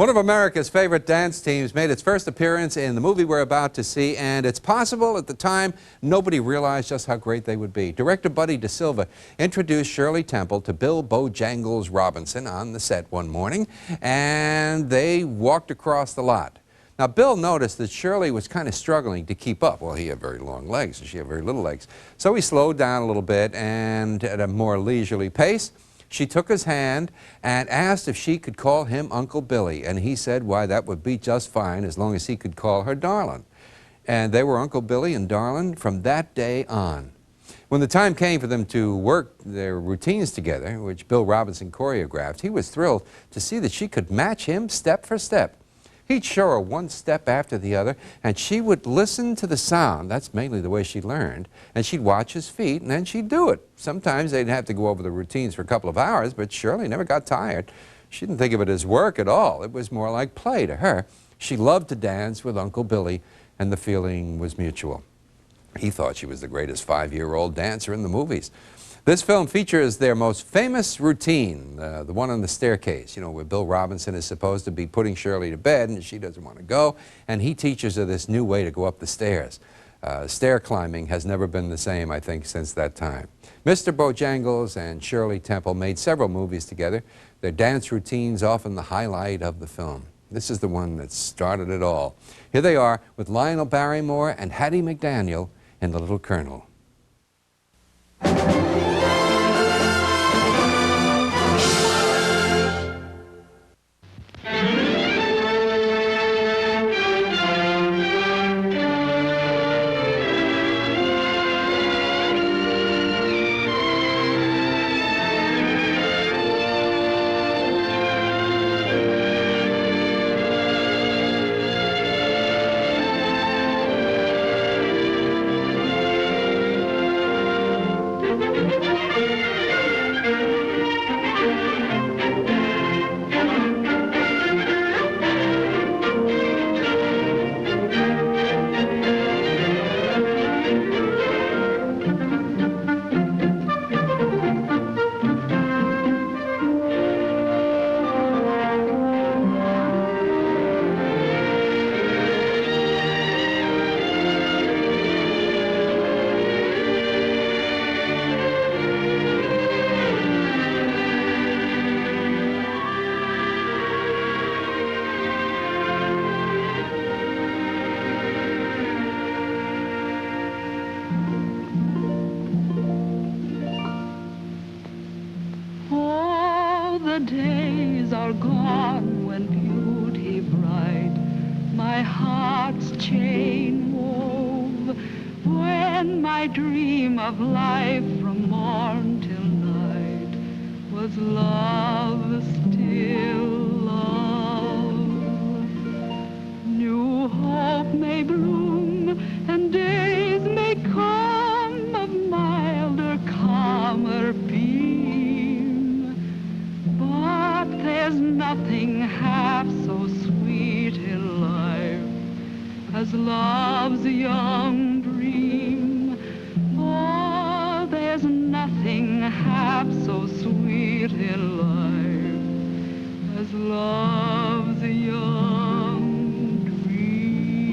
One of America's favorite dance teams made its first appearance in the movie we're about to see, and it's possible at the time nobody realized just how great they would be. Director Buddy DeSilva introduced Shirley Temple to Bill Bojangles Robinson on the set one morning, and they walked across the lot. Now, Bill noticed that Shirley was kind of struggling to keep up. Well, he had very long legs, and she had very little legs. So he slowed down a little bit, and at a more leisurely pace, she took his hand and asked if she could call him Uncle Billy, and he said, why, that would be just fine as long as he could call her Darlin'. And they were Uncle Billy and Darlin' from that day on. When the time came for them to work their routines together, which Bill Robinson choreographed, he was thrilled to see that she could match him step for step. He'd show her one step after the other, and she would listen to the sound. That's mainly the way she learned. And she'd watch his feet, and then she'd do it. Sometimes they'd have to go over the routines for a couple of hours, but Shirley never got tired. She didn't think of it as work at all. It was more like play to her. She loved to dance with Uncle Billy, and the feeling was mutual. He thought she was the greatest 5-year-old dancer in the movies. This film features their most famous routine, the one on the staircase, you know, where Bill Robinson is supposed to be putting Shirley to bed and she doesn't want to go, and he teaches her this new way to go up the stairs. Stair climbing has never been the same, I think, since that time. Mr. Bojangles and Shirley Temple made several movies together, their dance routines often the highlight of the film. This is the one that started it all. Here they are with Lionel Barrymore and Hattie McDaniel in The Little Colonel. The days are gone when beauty bright my heart's chain wove, when my dream of life from morn till night was love, still love. New hope may bloom and days may come of milder, calmer peace. There's nothing half so sweet in life as love's young dream. Oh, there's nothing half so sweet in life as love's young dream.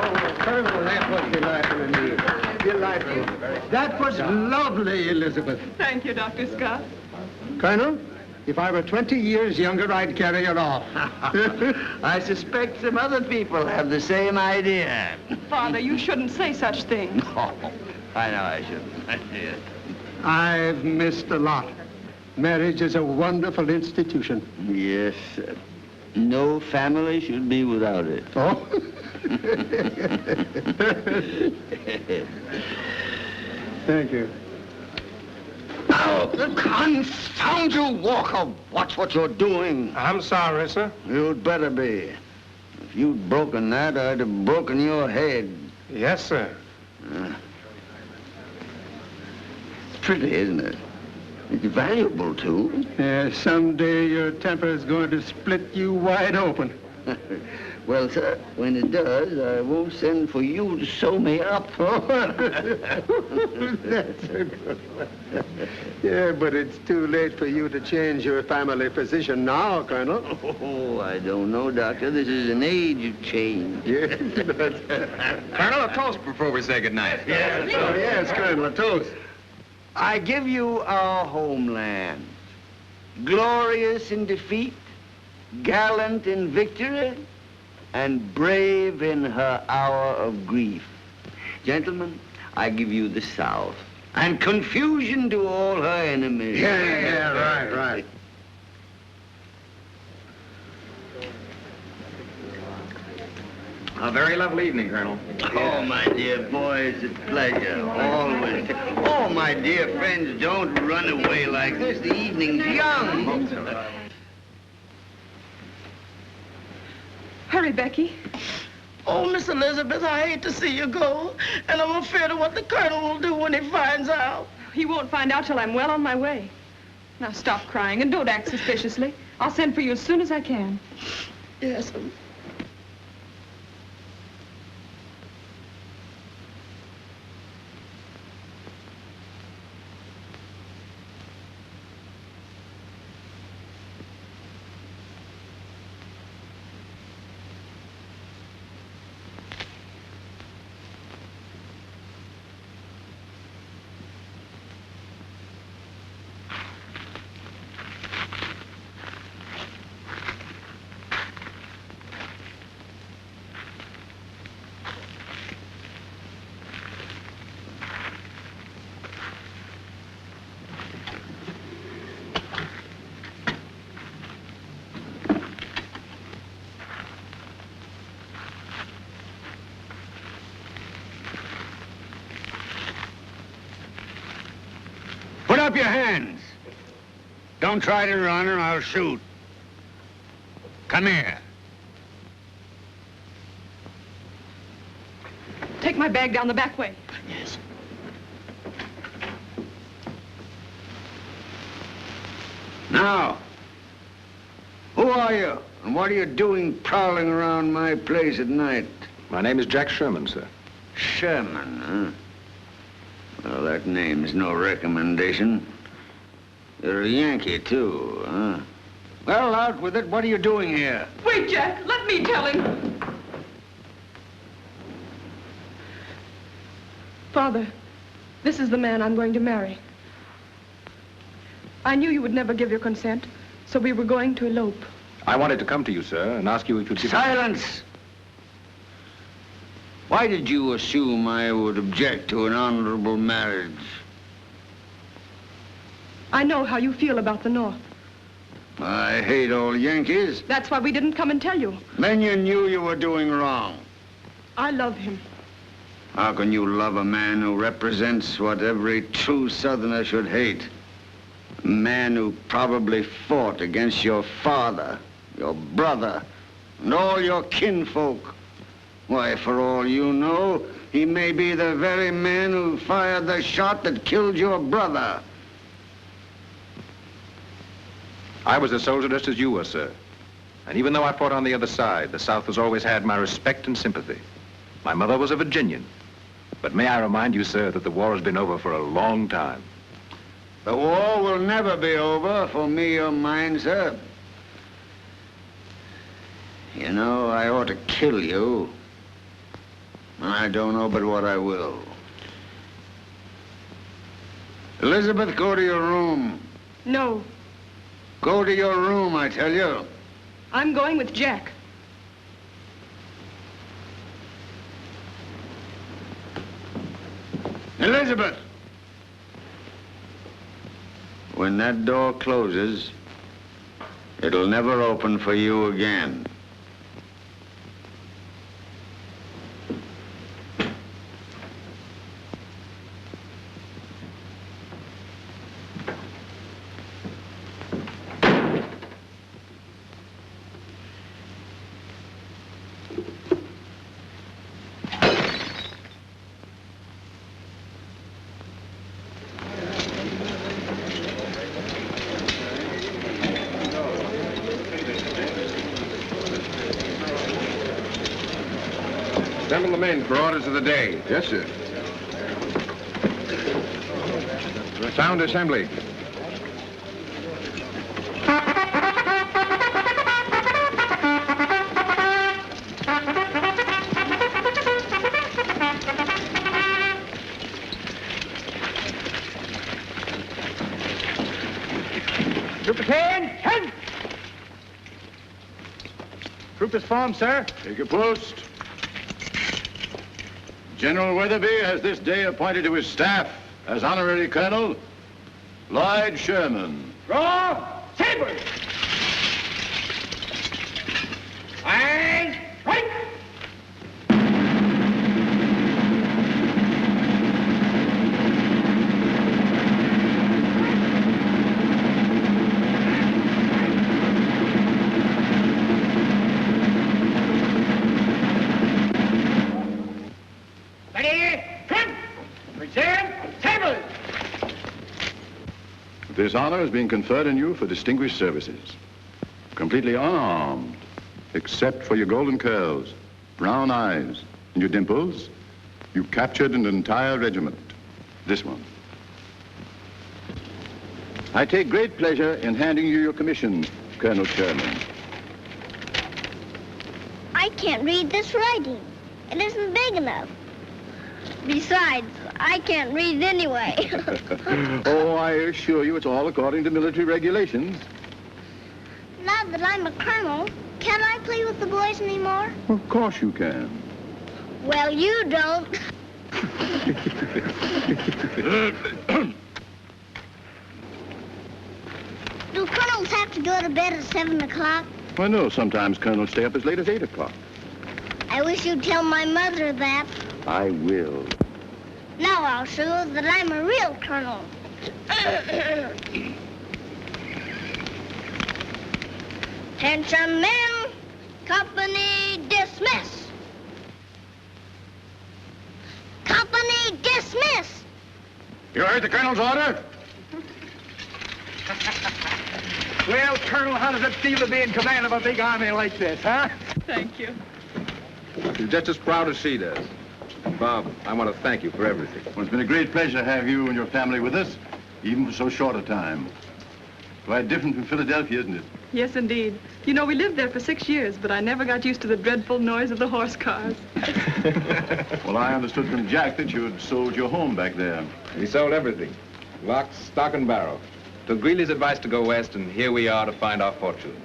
Oh, Colonel, that was delightful indeed. Delightful. That was lovely, Elizabeth. Thank you, Dr. Scott. Colonel, if I were 20 years younger, I'd carry her off. I suspect some other people have the same idea. Father, you shouldn't say such things. Oh, I know I shouldn't. I've missed a lot. Marriage is a wonderful institution. Yes, no family should be without it. Oh? Thank you. Now, confound you, Walker. Watch what you're doing. I'm sorry, sir. You'd better be. If you'd broken that, I'd have broken your head. Yes, sir. It's pretty, isn't it? It's valuable, too. Someday your temper is going to split you wide open. Well, sir, when it does, I won't send for you to sew me up. That's a good one. Yeah, but it's too late for you to change your family physician now, Colonel. Oh, I don't know, Doctor. This is an age of change. Yes, Colonel, a toast before we say goodnight. yes, oh, yes, Colonel, a toast. I give you our homeland, glorious in defeat, gallant in victory, and brave in her hour of grief. Gentlemen, I give you the South, and confusion to all her enemies. Yeah, right. A very lovely evening, Colonel. Oh, my dear boy, it's a pleasure, always. Oh, my dear friends, don't run away like this. The evening's young. Hurry, Becky. Oh, Miss Elizabeth, I hate to see you go, and I'm afraid of what the Colonel will do when he finds out. He won't find out till I'm well on my way. Now stop crying and don't act suspiciously. I'll send for you as soon as I can. Yes, Put up your hands. Don't try to run or I'll shoot. Come here. Take my bag down the back way. yes. Now, who are you? And what are you doing prowling around my place at night? My name is Jack Sherman, sir. Sherman, huh? Well, that name's no recommendation. You're a Yankee, too, huh? Well, out with it. What are you doing here? Wait, Jack. Let me tell him. Father, this is the man I'm going to marry. I knew you would never give your consent, so we were going to elope. I wanted to come to you, sir, and ask you if you'd give... Silence! Why did you assume I would object to an honorable marriage? I know how you feel about the North. I hate all Yankees. That's why we didn't come and tell you. Then you knew you were doing wrong. I love him. How can you love a man who represents what every true Southerner should hate? A man who probably fought against your father, your brother, and all your kinfolk. Why, for all you know, he may be the very man who fired the shot that killed your brother. I was a soldier just as you were, sir. And even though I fought on the other side, the South has always had my respect and sympathy. My mother was a Virginian. But may I remind you, sir, that the war has been over for a long time. The war will never be over for me or mine, sir. You know, I ought to kill you. I don't know but what I will. Elizabeth, go to your room. No, Go to your room, I tell you. I'm going with Jack. Elizabeth! When that door closes, it'll never open for you again. Assemble the men for orders of the day. Yes, sir. Sound assembly. Troopers, 10! Troopers form, sir. Take your post. General Weatherby has this day appointed to his staff as honorary colonel Lloyd Sherman. Draw! Sabers! And right! Ready? Trim! Present! Sabers! This honor is being conferred on you for distinguished services. Completely unarmed, except for your golden curls, brown eyes, and your dimples, you captured an entire regiment. This one. I take great pleasure in handing you your commission, Colonel Sherman. I can't read this writing. It isn't big enough. Besides, I can't read anyway. Oh, I assure you it's all according to military regulations. Now that I'm a colonel, can't I play with the boys anymore? Of course you can. Well, you don't. Do colonels have to go to bed at 7 o'clock? I know sometimes colonels stay up as late as 8 o'clock. I wish you'd tell my mother that. I will. Now I'll show you that I'm a real colonel. Attention men, company dismiss. Company dismiss. You heard the colonel's order? Well, Colonel, how does it feel to be in command of a big army like this, huh? Thank you. You're just as proud as she does. Bob, I want to thank you for everything. Well, it's been a great pleasure to have you and your family with us, even for so short a time. Quite different from Philadelphia, isn't it? Yes, indeed. You know, we lived there for 6 years, but I never got used to the dreadful noise of the horse cars. Well, I understood from Jack that you had sold your home back there. We sold everything. Lock, stock, and barrel. Took Greeley's advice to go west, and here we are to find our fortune.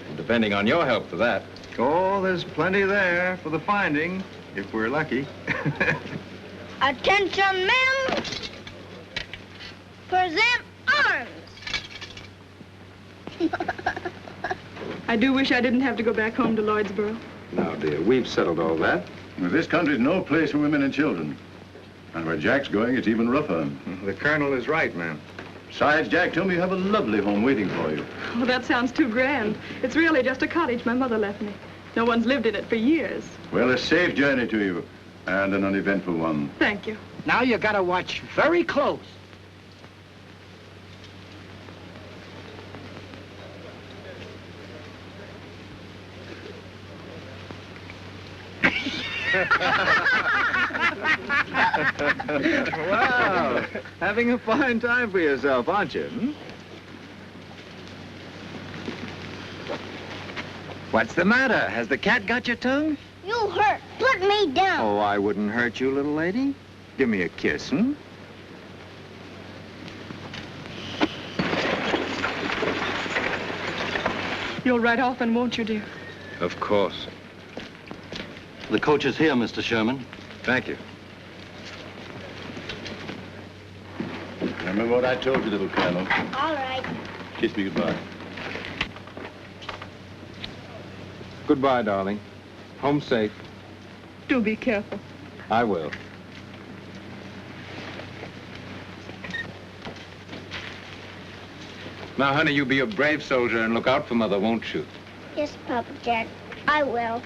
And depending on your help for that. Oh, there's plenty there for the finding, if we're lucky. Attention men, present arms. I do wish I didn't have to go back home to Lloydsboro. No, dear, we've settled all that. Well, this country's no place for women and children. And where Jack's going, it's even rougher. The colonel is right, ma'am. Besides, Jack told me you have a lovely home waiting for you. Oh, that sounds too grand. It's really just a cottage my mother left me. No one's lived in it for years. Well, a safe journey to you, and an uneventful one. Thank you. Now you gotta watch very close. Wow, having a fine time for yourself, aren't you? Hmm? What's the matter? Has the cat got your tongue? You hurt. Put me down. Oh, I wouldn't hurt you, little lady. Give me a kiss, hmm? You'll ride often, won't you, dear? Of course. The coach is here, Mr. Sherman. Thank you. Remember what I told you, little colonel. All right. Kiss me goodbye. Goodbye, darling. Home safe. Do be careful. I will. Now, honey, you be a brave soldier and look out for Mother, won't you? Yes, Papa Jack. I will.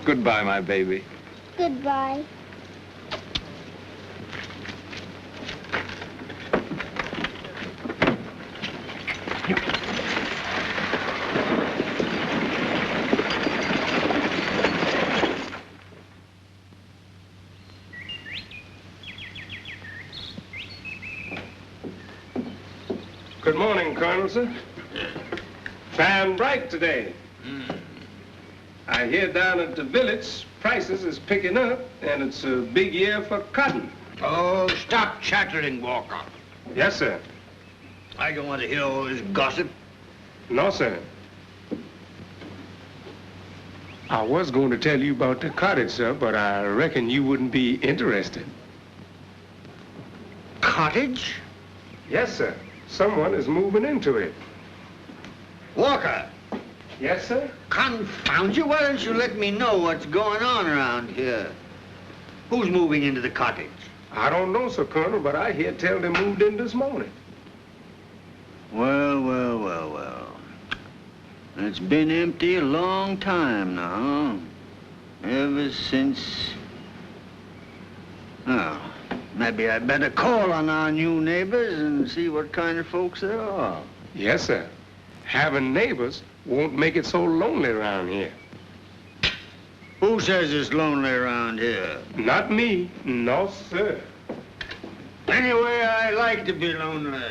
Goodbye, my baby. Goodbye. Good morning, Colonel, sir. Fine bright today. I hear down at the village, prices is picking up, and it's a big year for cotton. Oh, stop chattering, Walker. Yes, sir. I don't want to hear all this gossip. No, sir. I was going to tell you about the cottage, sir, but I reckon you wouldn't be interested. Cottage? Yes, sir. Someone is moving into it. Walker. Yes, sir? Confound you, why don't you let me know what's going on around here? Who's moving into the cottage? I don't know, sir, Colonel, but I hear tell they moved in this morning. Well, well, well, well. It's been empty a long time now. Ever since... Oh, maybe I'd better call on our new neighbors and see what kind of folks they are. Yes, sir. Having neighbors won't make it so lonely around here. Who says it's lonely around here? Not me. No, sir. Anyway, I like to be lonely.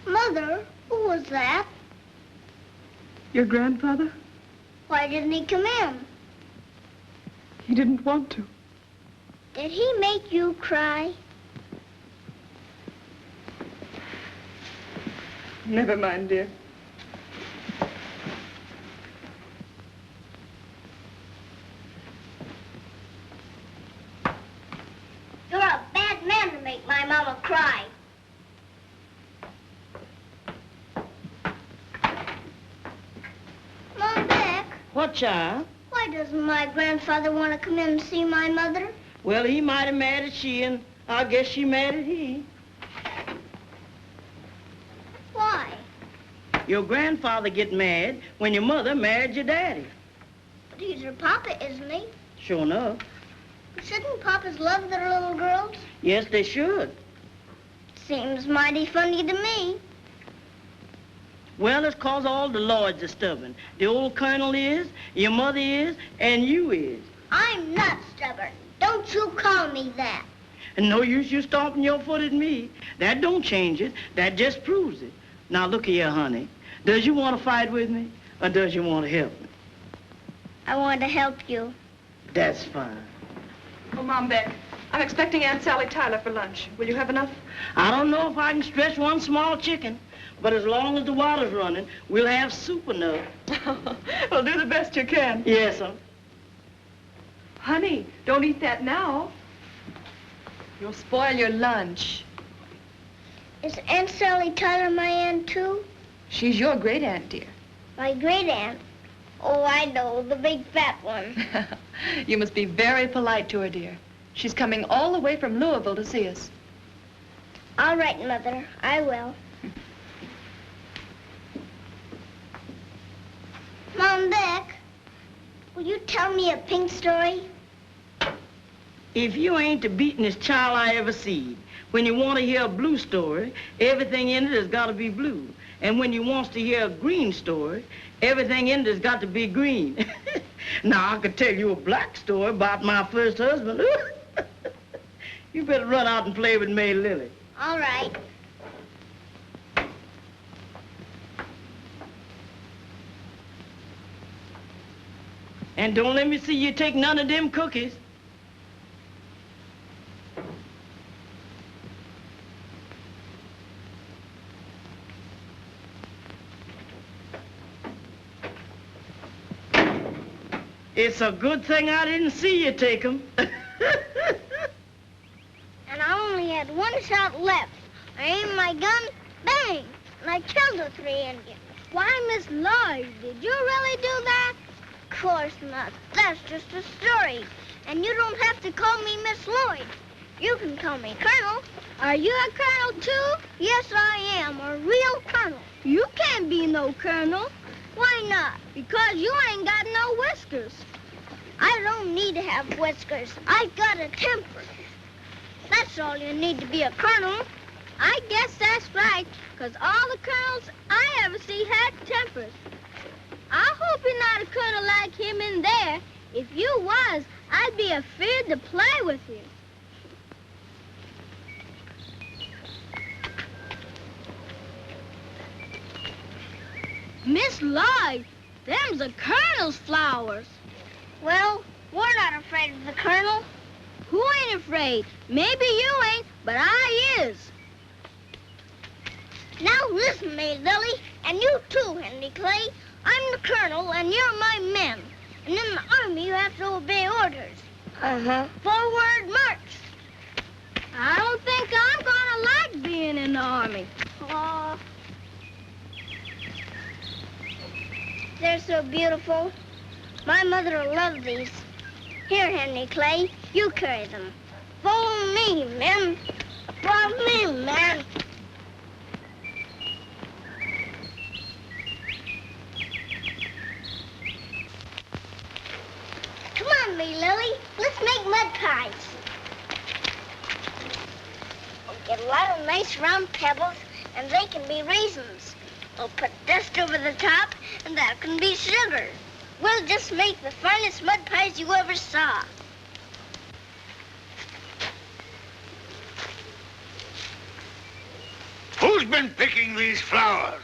Mother, who was that? Your grandfather? Why didn't he come in? He didn't want to. Did he make you cry? Never mind, dear. You're a bad man to make my mama cry. Mom, Beck. What, child? Why doesn't my grandfather want to come in and see my mother? Well, he might have mad at she, and I guess she mad at he. Why? Your grandfather get mad when your mother married your daddy. But he's her papa, isn't he? Sure enough. Shouldn't papas love their little girls? Yes, they should. Seems mighty funny to me. Well, it's 'cause all the lords are stubborn. The old colonel is, your mother is, and you is. I'm not stubborn. Don't you call me that. And no use you stomping your foot at me. That don't change it. That just proves it. Now, look here, honey. Does you want to fight with me, or does you want to help me? I want to help you. That's fine. Oh, Mom, Beck, I'm expecting Aunt Sally Tyler for lunch. Will you have enough? I don't know if I can stretch one small chicken, but as long as the water's running, we'll have soup enough. Well, do the best you can. Yes, sir. Honey, don't eat that now. You'll spoil your lunch. Is Aunt Sally Tyler my aunt, too? She's your great-aunt, dear. My great-aunt? Oh, I know, the big fat one. You must be very polite to her, dear. She's coming all the way from Louisville to see us. All right, Mother, I will. Mom, Beck, will you tell me a pink story? If you ain't the beatin'est child I ever seen, when you want to hear a blue story, everything in it has got to be blue. And when you wants to hear a green story, everything in it has got to be green. Now, I could tell you a black story about my first husband. You better run out and play with May Lily. All right. And don't let me see you take none of them cookies. It's a good thing I didn't see you take 'em. And I only had one shot left. I aimed my gun, bang, and I killed the 3 Indians. Why, Miss Lloyd, did you really do that? Of course not. That's just a story. And you don't have to call me Miss Lloyd. You can call me Colonel. Are you a colonel, too? Yes, I am, a real colonel. You can't be no colonel. Why not? Because you ain't got no whiskers. I don't need to have whiskers. I got a temper. That's all you need to be a colonel. I guess that's right, because all the colonels I ever see had tempers. I hope you're not a colonel like him in there. If you was, I'd be afraid to play with you. Miss Lloyd, them's the colonel's flowers. Well, we're not afraid of the colonel. Who ain't afraid? Maybe you ain't, but I is. Now listen to me, Lily, and you too, Henry Clay. I'm the colonel, and you're my men. And in the army, you have to obey orders. Uh-huh. Forward march. I don't think I'm gonna like being in the army. Aw. They're so beautiful. My mother will love these. Here, Henry Clay, you carry them. Follow me, men. Follow me, men. Come on, me, Lily. Let's make mud pies. We'll get a lot of nice round pebbles, and they can be raisins. We'll put dust over the top, and that can be sugar. We'll just make the finest mud pies you ever saw. Who's been picking these flowers?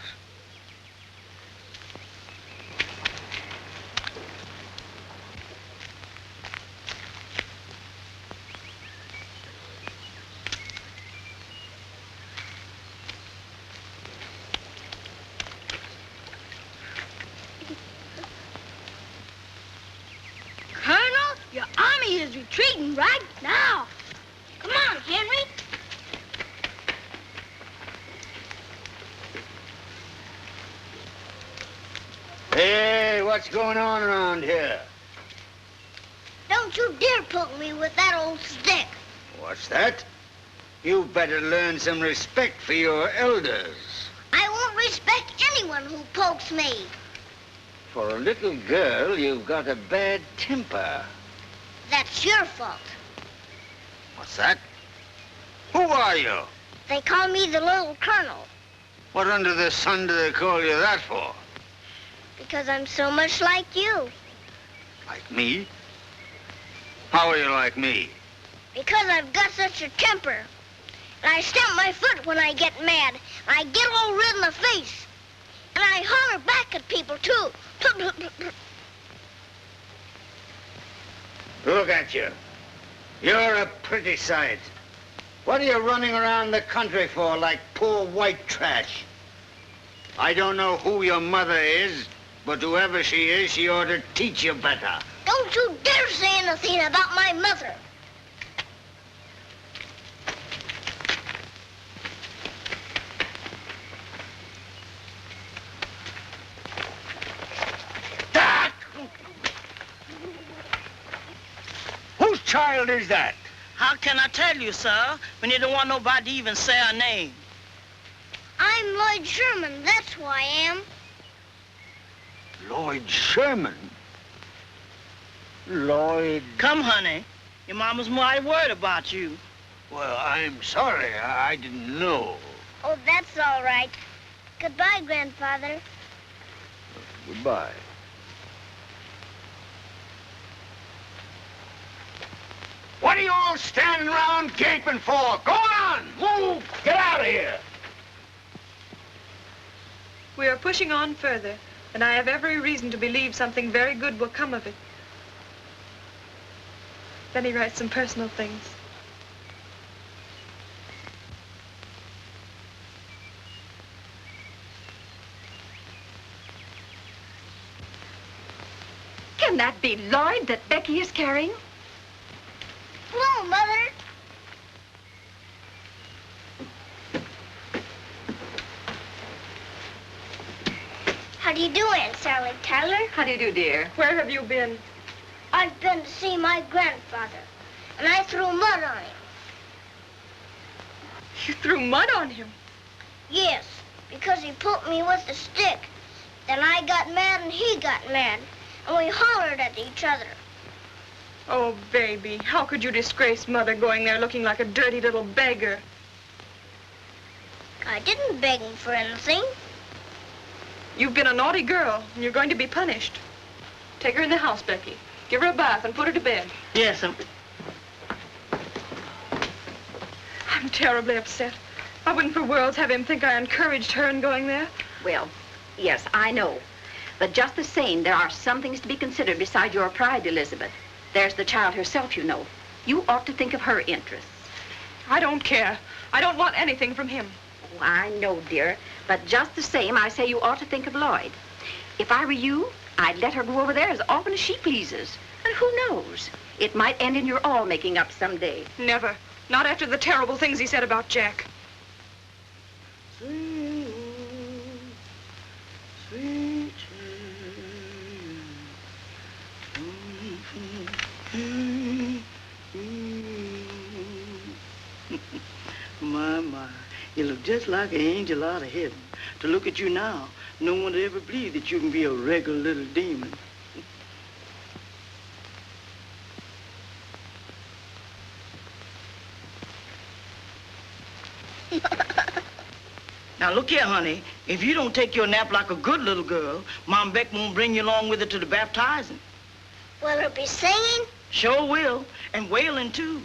Colonel, your army is retreating right now. Come on, Henry. Hey, what's going on around here? Don't you dare poke me with that old stick. What's that? You better learn some respect for your elders. I won't respect anyone who pokes me. For a little girl, you've got a bad temper. That's your fault. What's that? Who are you? They call me the Little Colonel What under the sun do they call you that for? because I'm so much like you. Like me? How are you like me? Because I've got such a temper. And I stamp my foot when I get mad. And I get all red in the face. And I holler back at people, too. Look at you. You're a pretty sight. What are you running around the country for like poor white trash? I don't know who your mother is, but whoever she is, she ought to teach you better. Don't you dare say anything about my mother. Whose child is that? How can I tell you, sir, when you don't want nobody to even say her name? I'm Lloyd Sherman, that's who I am. Lloyd Sherman? Lloyd... Come, honey. Your mama's mighty worried about you. Well, I'm sorry. I didn't know. Oh, that's all right. Goodbye, Grandfather. Goodbye. What are you all standing around gaping for? Go on! Move! Get out of here! We are pushing on further, and I have every reason to believe something very good will come of it. Then he writes some personal things. Can that be Lloyd that Becky is carrying? Hello, Mother. How do you do, Aunt Sally Tyler? How do you do, dear? Where have you been? I've been to see my grandfather, and I threw mud on him. You threw mud on him? Yes, because he poked me with a stick. Then I got mad and he got mad, and we hollered at each other. Oh, baby, how could you disgrace Mother going there looking like a dirty little beggar? I didn't beg him for anything. You've been a naughty girl, and you're going to be punished. Take her in the house, Becky. Give her a bath and put her to bed. Yes, I'm terribly upset. I wouldn't for worlds have him think I encouraged her in going there. Well, yes, I know. But just the same, there are some things to be considered besides your pride, Elizabeth. There's the child herself, you know. You ought to think of her interests. I don't care. I don't want anything from him. Oh, I know, dear. But just the same, I say you ought to think of Lloyd. If I were you, I'd let her go over there as often as she pleases. And who knows? It might end in your all making up someday. Never. Not after the terrible things he said about Jack. Sweet, sweet my, you look just like an angel out of heaven. To look at you now, no one would ever believe that you can be a regular little demon. Now, look here, honey. If you don't take your nap like a good little girl, Mom Beck won't bring you along with her to the baptizing. Will her be singing? Sure will. And wailing, too.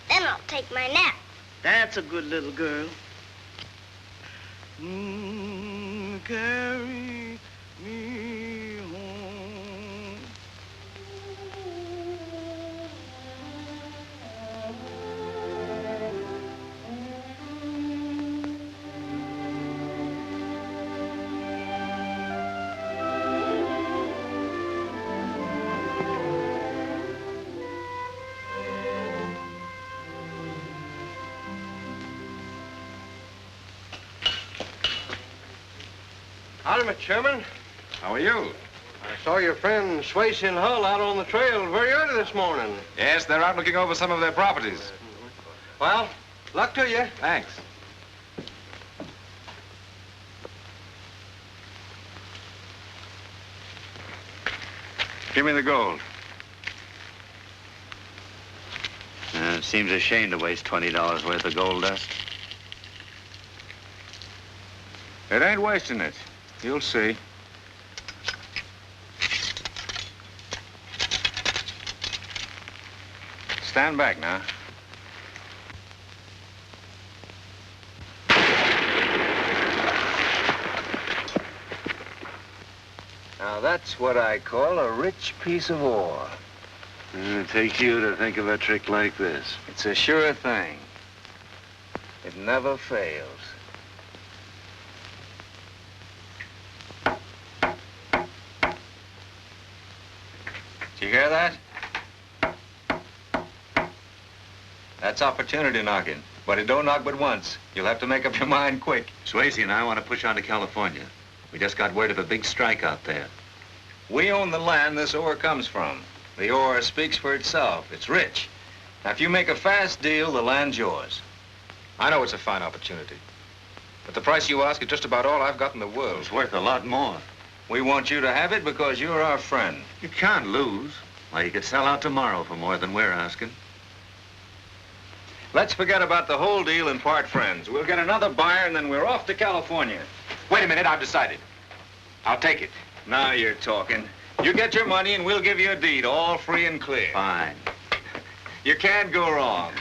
Then I'll take my nap. That's a good little girl. Carry me home. Howdy, Mr. Sherman. How are you? I saw your friend Swayze and Hull out on the trail very early this morning. Yes, they're out looking over some of their properties. Well, luck to you. Thanks. Give me the gold. It seems a shame to waste $20 worth of gold dust. It ain't wasting it. You'll see. Stand back now. Now, that's what I call a rich piece of ore. It takes you to think of a trick like this. It's a sure thing. It never fails. Did you hear that? That's opportunity knocking. But it don't knock but once. You'll have to make up your mind quick. Swayze and I want to push on to California. We just got word of a big strike out there. We own the land this ore comes from. The ore speaks for itself. It's rich. Now, if you make a fast deal, the land's yours. I know it's a fine opportunity. But the price you ask is just about all I've got in the world. It's worth a lot more. We want you to have it because you're our friend. You can't lose. Why, you could sell out tomorrow for more than we're asking. Let's forget about the whole deal and part friends. We'll get another buyer and then we're off to California. Wait a minute, I've decided. I'll take it. Now you're talking. You get your money and we'll give you a deed, all free and clear. Fine. You can't go wrong.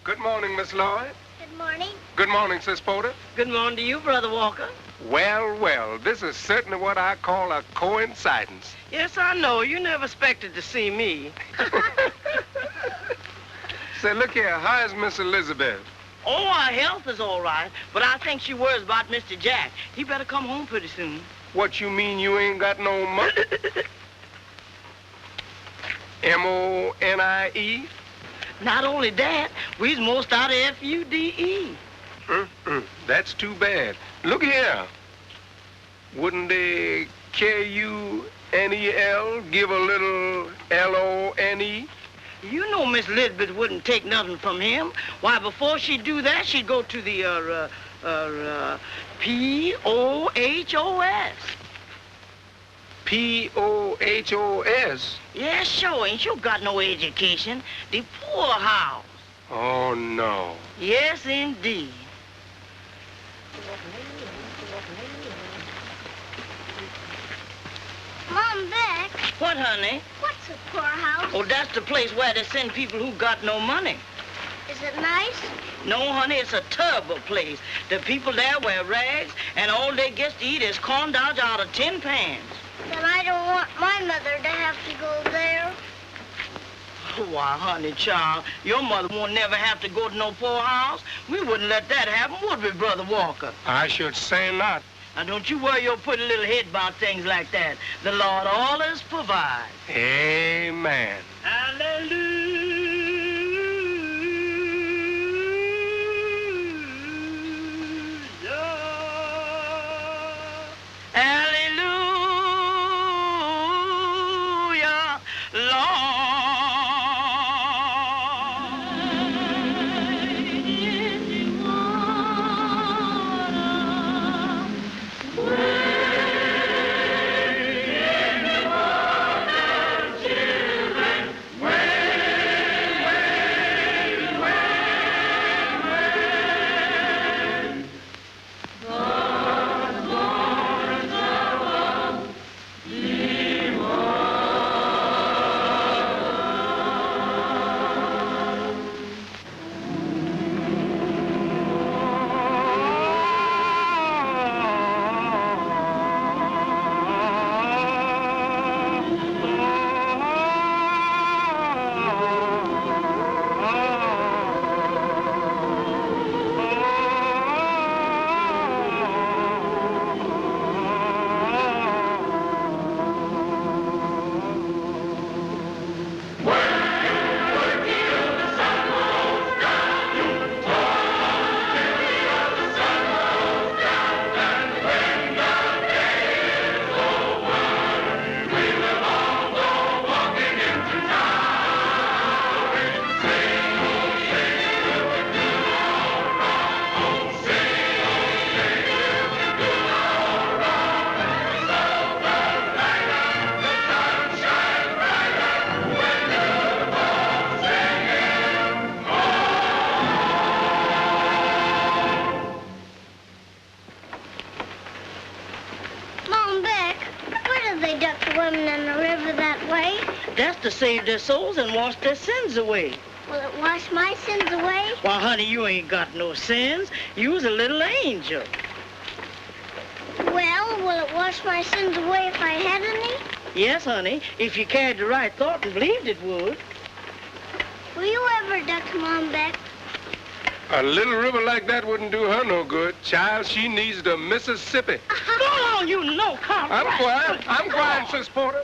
Good morning, Miss Lloyd. Good morning. Good morning, Sis Porter. Good morning to you, Brother Walker. Well, well, this is certainly what I call a coincidence. Yes, I know. You never expected to see me. Say, look here, how's Miss Elizabeth? Oh, her health is all right, but I think she worries about Mr. Jack. He better come home pretty soon. What you mean you ain't got no money? M-O-N-I-E? Not only that, we's most out of F-U-D-E. That's too bad. Look here. Wouldn't they K-U-N-E-L give a little L-O-N-E? You know Miss Lisbeth wouldn't take nothing from him. Why, before she'd do that, she'd go to the, P-O-H-O-S. P-O-H-O-S? Yeah, sure. Ain't you got no education? The poorhouse. Oh, no. Yes, indeed. Mom, Beck. What, honey? What's a poorhouse? Oh, that's the place where they send people who got no money. Is it nice? No, honey, it's a terrible place. The people there wear rags, and all they get to eat is corn dogs out of tin pans. Then I don't want my mother to have to go there. Why, honey, child, your mother won't never have to go to no poorhouse. We wouldn't let that happen, would we, Brother Walker? I should say not. Now, don't you worry your pretty little head about things like that. The Lord always provides. Amen. Hallelujah. Hallelujah, Lord. That's to save their souls and wash their sins away. Will it wash my sins away? Why, honey, you ain't got no sins. You was a little angel. Well, will it wash my sins away if I had any? Yes, honey, if you carried the right thought and believed it would. Will you ever duck Mom back? A little river like that wouldn't do her no good. Child, she needs the Mississippi. Go on, you know, come I'm quiet. I'm quiet, Sis Porter.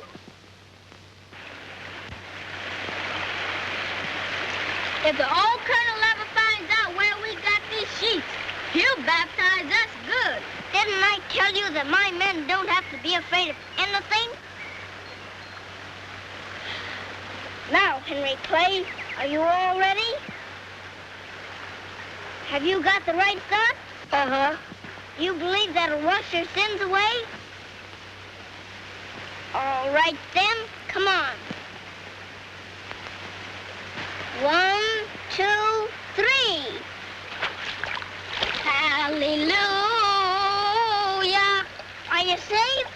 If the old colonel ever finds out where we got these sheets, he'll baptize us good. Didn't I tell you that my men don't have to be afraid of anything? Now, Henry Clay, are you all ready? Have you got the right thought? Uh-huh. You believe that'll wash your sins away? All right, then. Come on. 1, 2, 3. Hallelujah. Are you safe?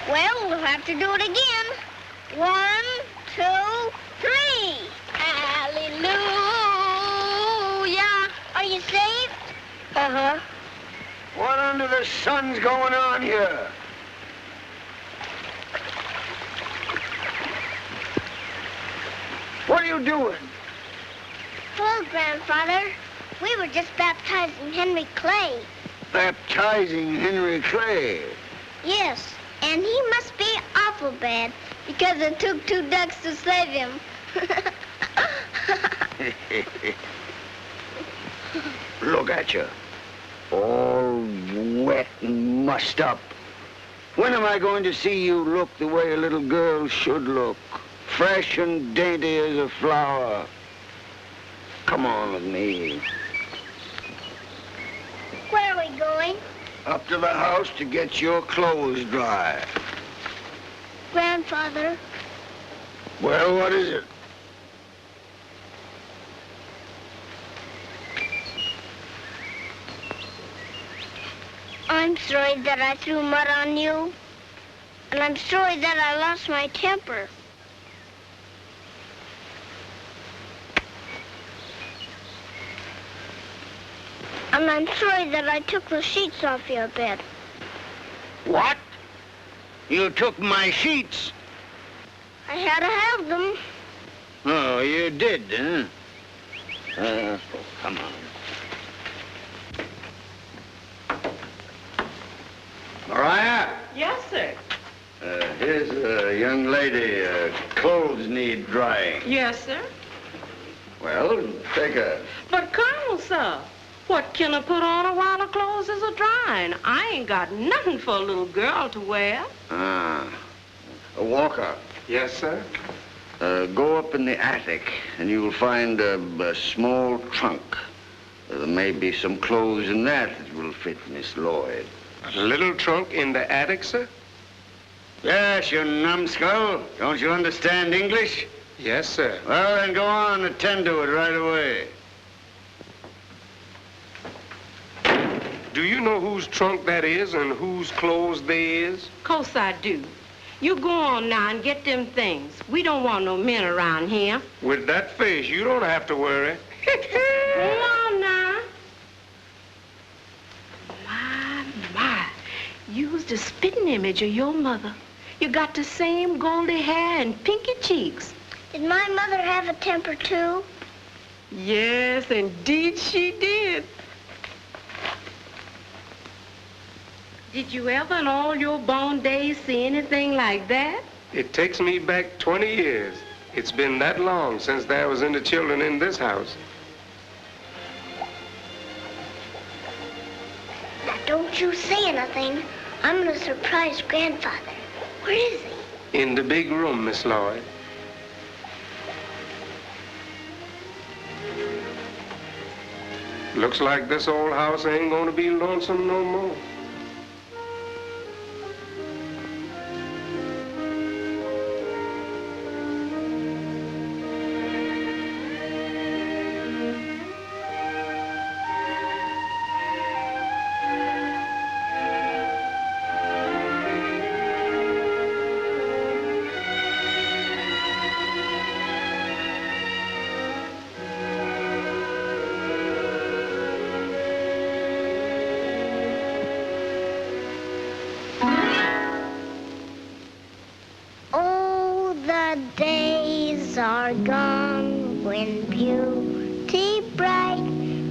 Well, we'll have to do it again. 1, 2, 3. Hallelujah. Are you safe? Uh-huh. What under the sun's going on here? What are you doing? Hello, Grandfather. We were just baptizing Henry Clay. Baptizing Henry Clay? Yes, and he must be awful bad because it took 2 ducks to save him. Look at you. All wet and mussed up. When am I going to see you look the way a little girl should look? Fresh and dainty as a flower. Come on with me. Where are we going? Up to the house to get your clothes dry. Grandfather, Well, what is it? I'm sorry that I threw mud on you. And I'm sorry that I lost my temper. And I'm sorry that I took the sheets off your bed. What? You took my sheets? I had to have them. Oh, you did, huh? Come on. Mariah, Yes, sir. here's a young lady. Clothes need drying. Yes, sir. Well, take her. But, Colonel, sir, what can I put on while the clothes is a-drying? I ain't got nothing for a little girl to wear. Walker. Yes, sir? Go up in the attic, and you'll find a small trunk. There may be some clothes in that will fit Miss Lloyd. A little trunk in the attic, sir? Yes, you numbskull. Don't you understand English? Yes, sir. Well, then go on and attend to it right away. Do you know whose trunk that is and whose clothes they is? Course I do. You go on now and get them things. We don't want no men around here. With that face, you don't have to worry. Go on now. My. You's the spitting image of your mother. You got the same goldy hair and pinky cheeks. Did my mother have a temper, too? Yes, indeed she did. Did you ever in all your born days see anything like that? It takes me back 20 years. It's been that long since there was any children in this house. Now, don't you say anything. I'm going to surprise Grandfather. Where is he? In the big room, Miss Lloyd. Looks like this old house ain't gonna be lonesome no more. Are gone when beauty bright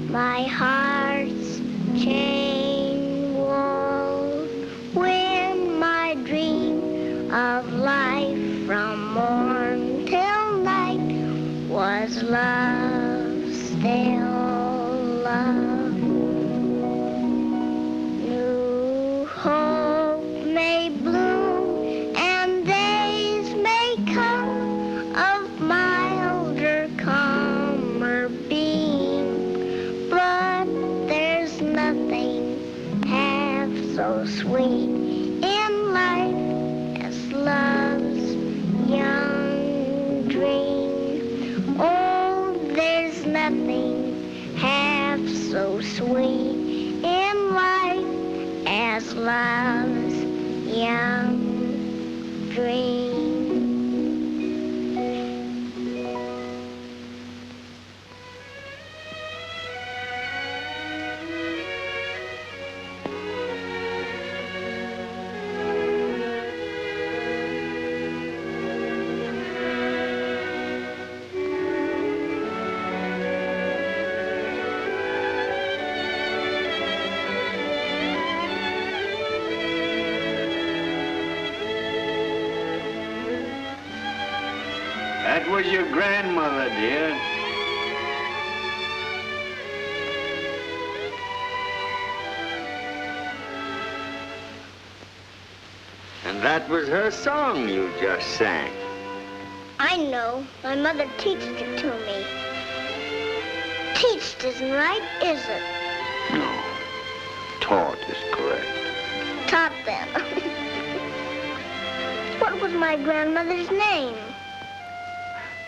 my heart's chain wove, when my dream of life from morn till night was love, still love. New hope may bloom and days may come of milder, calmer being, but there's nothing half so sweet in life as love's young dream. Oh, there's nothing half so sweet in life as love's young dream. That was your grandmother, dear. And that was her song you just sang. I know. My mother teached it to me. Teached isn't right, is it? No. Taught is correct. Taught then. What was my grandmother's name?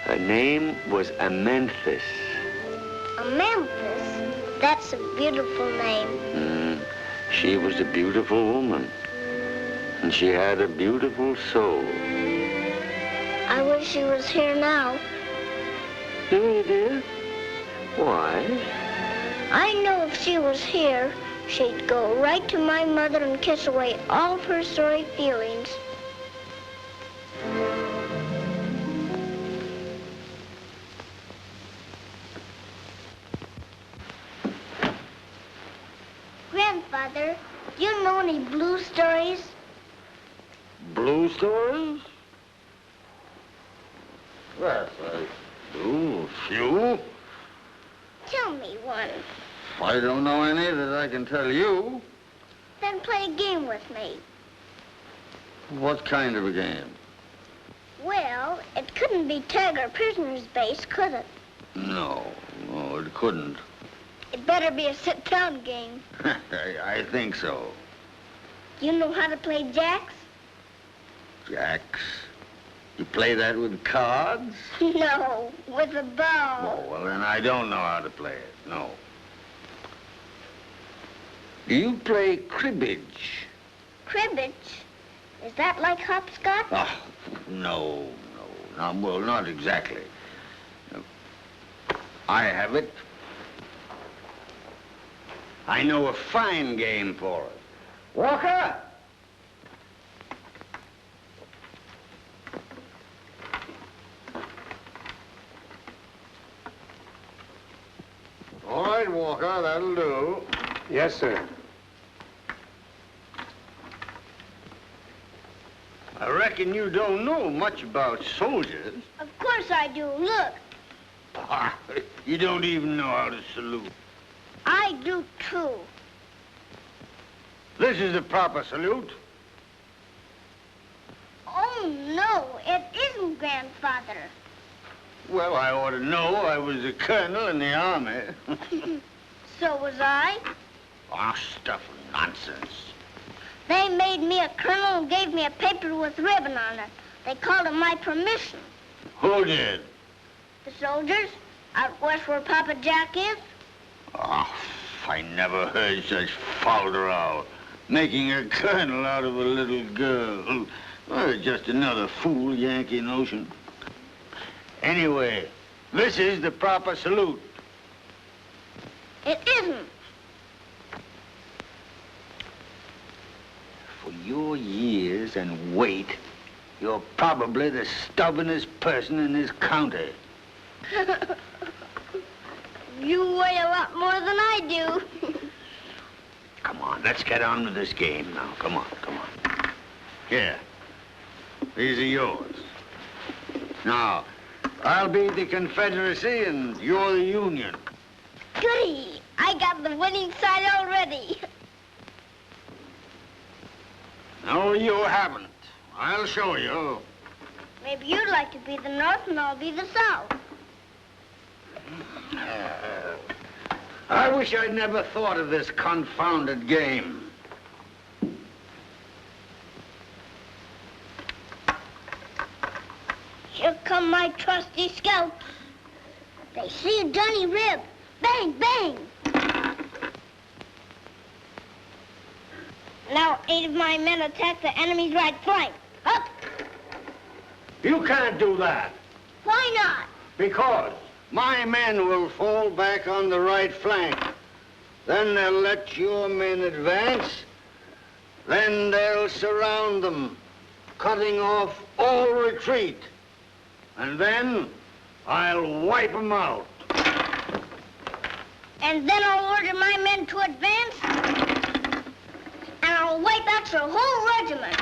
Her name was Amenthis. Memphis? That's a beautiful name. She was a beautiful woman. And she had a beautiful soul. I wish she was here now. Do you, dear? Why? I know if she was here, she'd go right to my mother and kiss away all of her sorry feelings. Grandfather, do you know any blue stories? Blue stories? Yes, I do. A few. Tell me one. I don't know any that I can tell you. Then play a game with me. What kind of a game? Well, it couldn't be tag or prisoner's base, could it? No, it couldn't. It better be a sit-down game. I think so. Do you know how to play jacks? Jacks? You play that with cards? No, with a ball. Oh, well, then I don't know how to play it, no. Do you play cribbage? Cribbage? Is that like hopscotch? Oh, no. Well, not exactly. I have it. I know a fine game for it. Walker! All right, Walker, that'll do. Yes, sir. I reckon you don't know much about soldiers. Of course I do. Look. You don't even know how to salute. I do, too. This is the proper salute. Oh, no, it isn't, Grandfather. Well, I ought to know. I was a colonel in the army. So was I. Oh, stuff and nonsense. They made me a colonel and gave me a paper with ribbon on it. They called it my permission. Who did? The soldiers out west where Papa Jack is. Oh, I never heard such falderall. Making a colonel out of a little girl. Well, just another fool Yankee notion. Anyway, this is the proper salute. It isn't. For your years and weight, you're probably the stubbornest person in this county. You weigh a lot more than I do. Come on, let's get on with this game now. Come on. Here. These are yours. Now, I'll be the Confederacy and you're the Union. Goody! I got the winning side already. No, you haven't. I'll show you. Maybe you'd like to be the North and I'll be the South. I wish I'd never thought of this confounded game. Here come my trusty scouts. They see a dunny rib. Bang, bang. Now 8 of my men attack the enemy's right flank. Up! You can't do that. Why not? Because my men will fall back on the right flank. Then they'll let your men advance. Then they'll surround them, cutting off all retreat. And then I'll wipe them out. And then I'll order my men to advance, and I'll wipe out your whole regiment.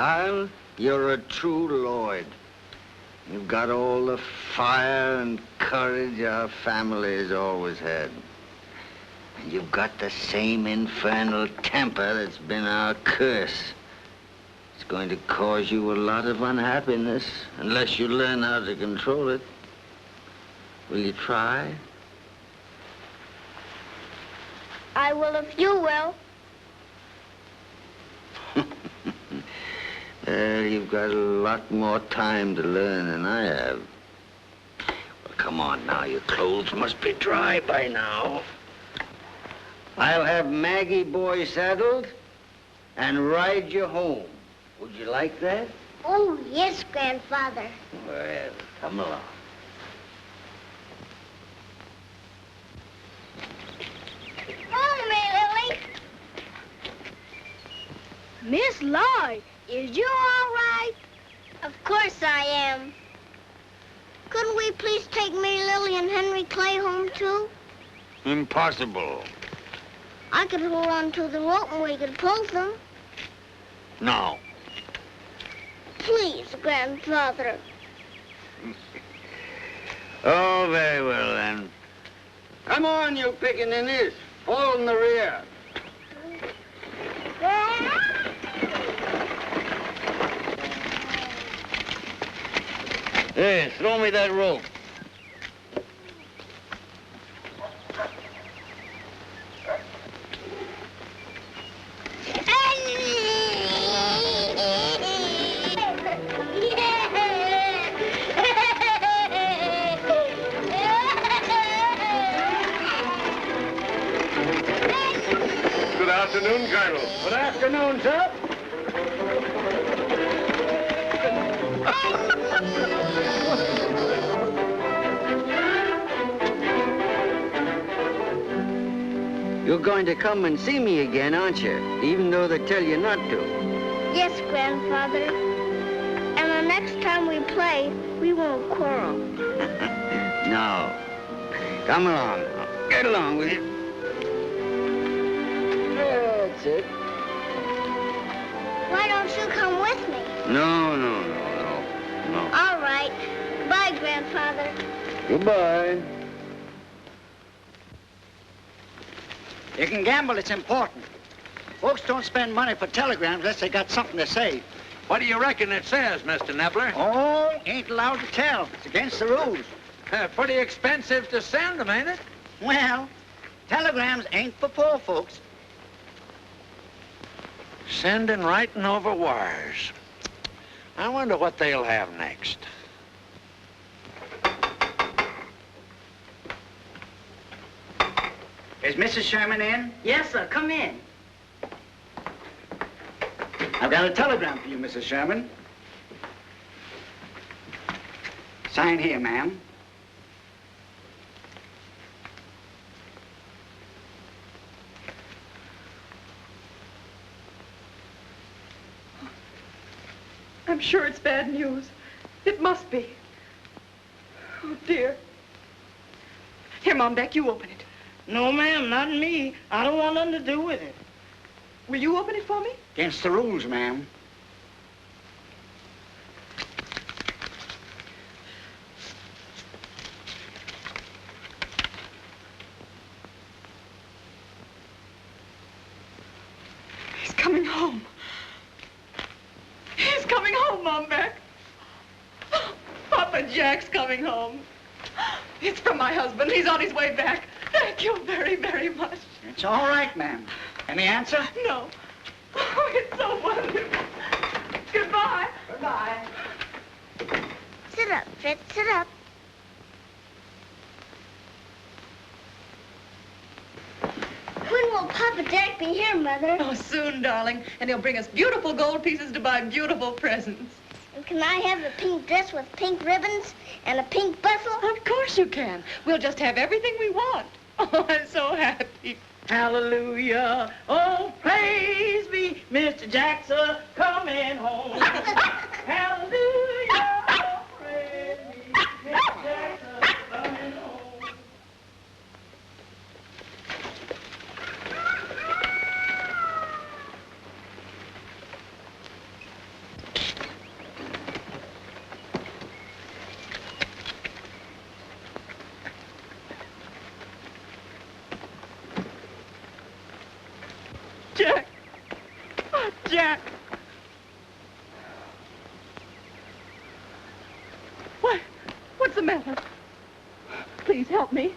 Kyle, you're a true Lloyd. You've got all the fire and courage our family has always had. And you've got the same infernal temper that's been our curse. It's going to cause you a lot of unhappiness unless you learn how to control it. Will you try? I will if you will. You've got a lot more time to learn than I have. Well, come on now. Your clothes must be dry by now. I'll have Maggie boy saddled and ride you home. Would you like that? Oh, yes, Grandfather. Well, come along. Follow me, Lily. Miss Lloyd, is you all right? Of course I am. Couldn't we please take me, Lily, and Henry Clay home, too? Impossible. I could hold on to the rope and we could pull them. No. Please, Grandfather. Oh, very well, then. Come on, you pickaninnies. Fall in the rear. Hey, throw me that rope. Good afternoon, Colonel. Good afternoon, sir. You're going to come and see me again, aren't you? Even though they tell you not to. Yes, Grandfather. And the next time we play, we won't quarrel. No. Come along now. Get along with you. That's it. Why don't you come with me? No. All right. Bye, Grandfather. Goodbye. You can gamble, it's important. Folks don't spend money for telegrams unless they got something to say. What do you reckon it says, Mr. Nebler? Oh, ain't allowed to tell. It's against the rules. Pretty expensive to send them, ain't it? Well, telegrams ain't for poor folks. Sending writing over wires. I wonder what they'll have next. Is Mrs. Sherman in? Yes, sir. Come in. I've got a telegram for you, Mrs. Sherman. Sign here, ma'am. I'm sure it's bad news. It must be. Oh, dear. Here, Mom Beck, you open it. No, ma'am, not me. I don't want nothing to do with it. Will you open it for me? Against the rules, ma'am. He's coming home. He's coming home, Mom Beck. Papa Jack's coming home. It's from my husband. He's on his way back. Thank you very, very much. It's all right, ma'am. Any answer? No. Oh, it's so wonderful. Goodbye. Goodbye. Sit up, Fritz, sit up. When will Papa Jack be here, Mother? Oh, soon, darling. And he'll bring us beautiful gold pieces to buy beautiful presents. And can I have the pink dress with pink ribbons and a pink bustle? Of course you can. We'll just have everything we want. Oh, I'm so happy. Hallelujah. Oh, praise be Mr. Jackson coming home. Hallelujah. Oh, praise be Mr. Jackson coming home. Jack! What? What's the matter? Please help me.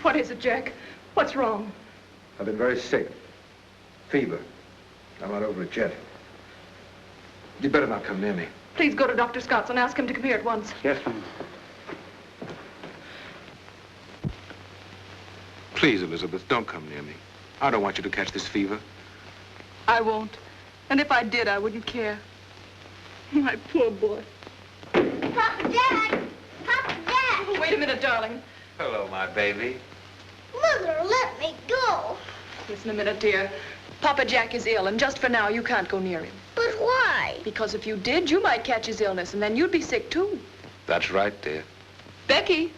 What is it, Jack? What's wrong? I've been very sick. Fever. I'm not over it yet. You'd better not come near me. Please go to Dr. Scott's and ask him to come here at once. Yes, ma'am. Please, Elizabeth, don't come near me. I don't want you to catch this fever. I won't. And if I did, I wouldn't care. My poor boy. Papa Jack! Papa Jack! Wait a minute, darling. Hello, my baby. Mother, let me go. Listen a minute, dear. Papa Jack is ill, and just for now, you can't go near him. But why? Because if you did, you might catch his illness, and then you'd be sick, too. That's right, dear. Becky.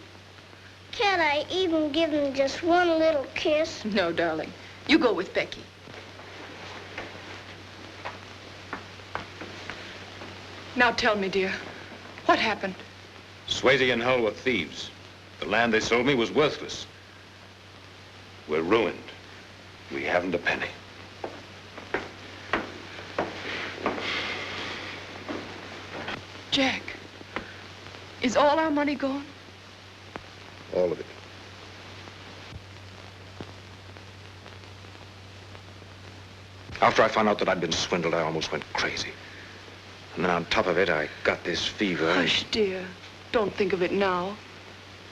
Can't I even give him just one little kiss? No, darling. You go with Becky. Now tell me, dear, what happened? Swayze and Hull were thieves. The land they sold me was worthless. We're ruined. We haven't a penny. Jack, is all our money gone? All of it. After I found out that I'd been swindled, I almost went crazy. And then on top of it, I got this fever. Hush, dear. Don't think of it now.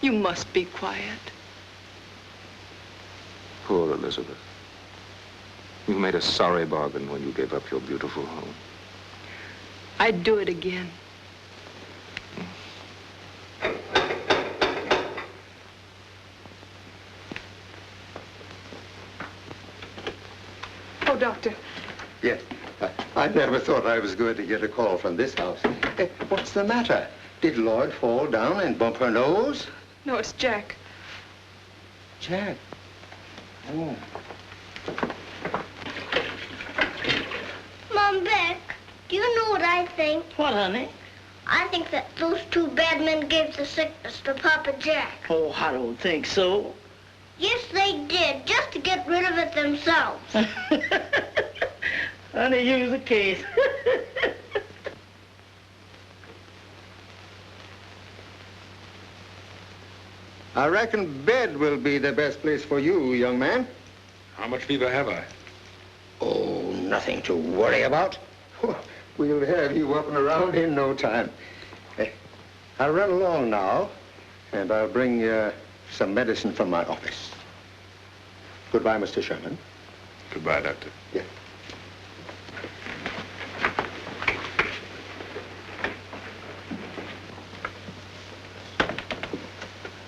You must be quiet. Poor Elizabeth. You made a sorry bargain when you gave up your beautiful home. I'd do it again. Oh, Doctor. Yes. I never thought I was going to get a call from this house. What's the matter? Did Lloyd fall down and bump her nose? No, it's Jack. Jack? Oh. Mom, Beck, do you know what I think? What, honey? I think that those two bad men gave the sickness to Papa Jack. Oh, I don't think so. Yes, they did, just to get rid of it themselves. Honey, use the case. I reckon bed will be the best place for you, young man. How much fever have I? Oh, nothing to worry about. We'll have you up and around in no time. I'll run along now, and I'll bring some medicine from my office. Goodbye, Mr. Sherman. Goodbye, Doctor. Yeah.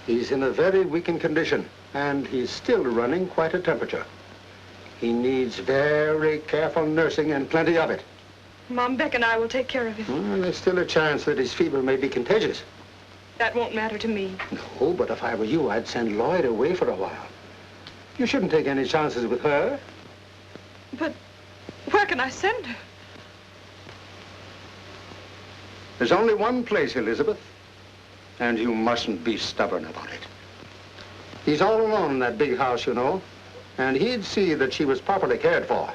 He's in a very weakened condition, and he's still running quite a temperature. He needs very careful nursing and plenty of it. Mom, Beck and I will take care of him. Well, there's still a chance that his fever may be contagious. That won't matter to me. No, but if I were you, I'd send Lloyd away for a while. You shouldn't take any chances with her. But where can I send her? There's only one place, Elizabeth, and you mustn't be stubborn about it. He's all alone in that big house, you know, and he'd see that she was properly cared for.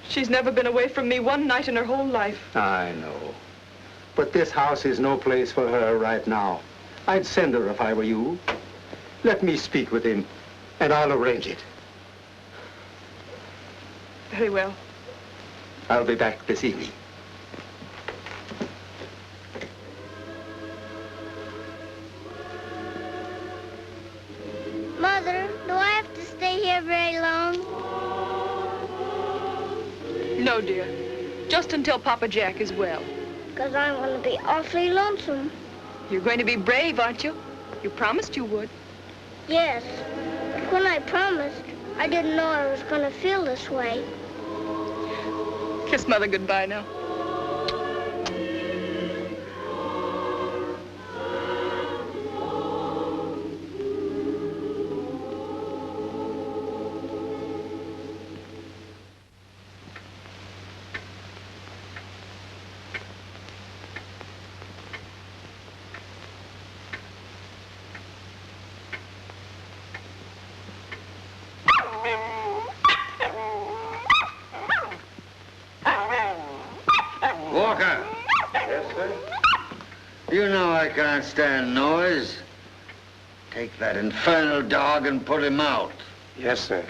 She's never been away from me one night in her whole life. I know. But this house is no place for her right now. I'd send her if I were you. Let me speak with him, and I'll arrange it. Very well. I'll be back this evening. Mother, do I have to stay here very long? No, dear. Just until Papa Jack is well. Because I'm going to be awfully lonesome. You're going to be brave, aren't you? You promised you would. Yes, but when I promised, I didn't know I was going to feel this way. Kiss Mother goodbye now. can't stand noise. Take that infernal dog and put him out. Yes, sir.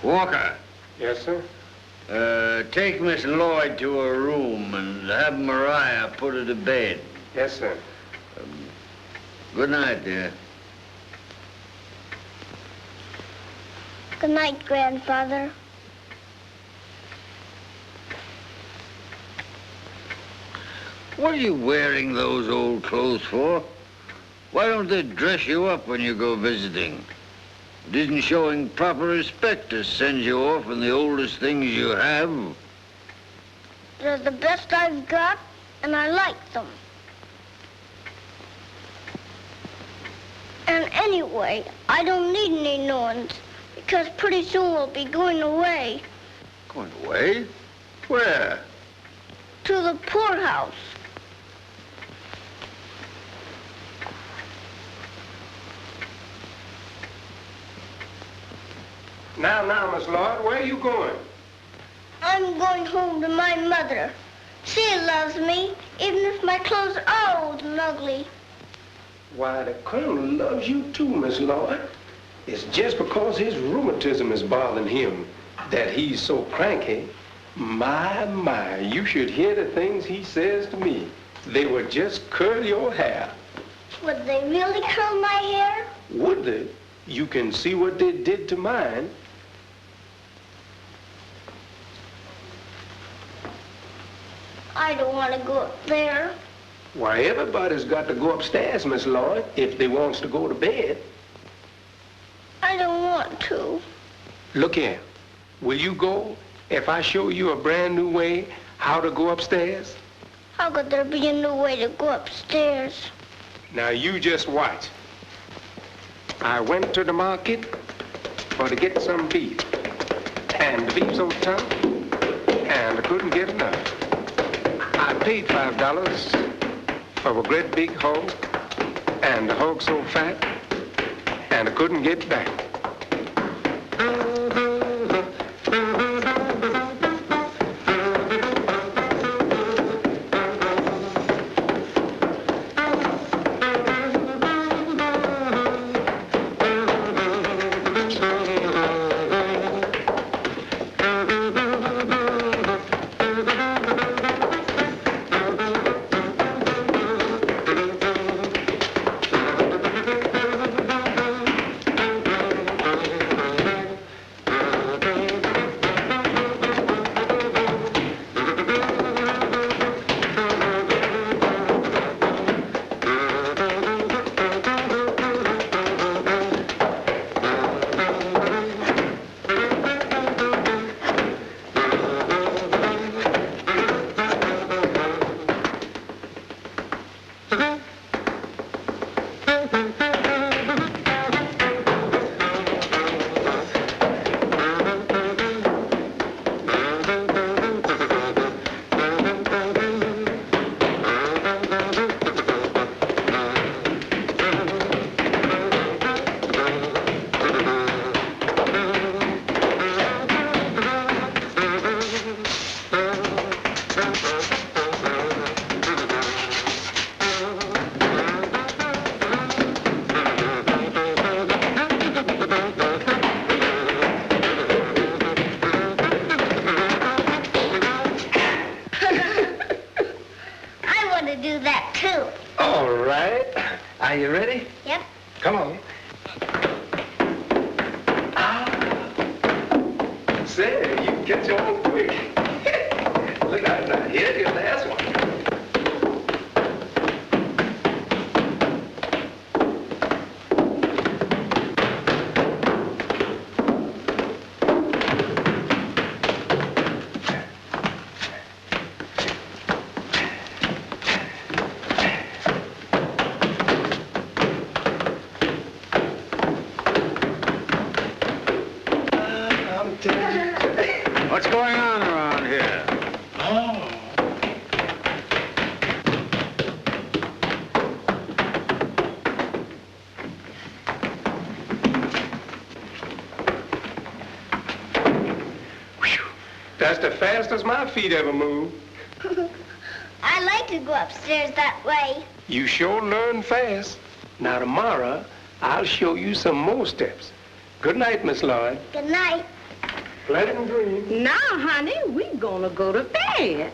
Walker. Yes, sir. Take Miss Lloyd to her room and have Mariah put her to bed. Yes, sir. Good night, dear. Good night, Grandfather. What are you wearing those old clothes for? Why don't they dress you up when you go visiting? It isn't showing proper respect to send you off in the oldest things you have. They're the best I've got, and I like them. And anyway, I don't need any new ones, because pretty soon we'll be going away. Going away? Where? To the poorhouse. Now, Miss Lloyd, where are you going? I'm going home to my mother. She loves me, even if my clothes are old and ugly. Why, the Colonel loves you too, Miss Lloyd. It's just because his rheumatism is bothering him that he's so cranky. My, you should hear the things he says to me. They would just curl your hair. Would they really curl my hair? Would they? You can see what they did to mine. I don't want to go up there. Why, everybody's got to go upstairs, Miss Lloyd, if they wants to go to bed. I don't want to. Look here. Will you go if I show you a brand new way how to go upstairs? How could there be a new way to go upstairs? Now, you just watch. I went to the market to get some beef. And the beef's so tough, and I couldn't get enough. I paid $5 for a great big hog, and the hog so fat, and I couldn't get back. Are you ready? Yep. Come on. Say, you can catch on quick. Look out now. Here's your last one. What's going on around here? Oh. That's the fastest my feet ever moved. I like to go upstairs that way. You sure learn fast. Now tomorrow, I'll show you some more steps. Good night, Miss Lloyd. Good night. Pleasant dreams. Now, honey, we're gonna go to bed.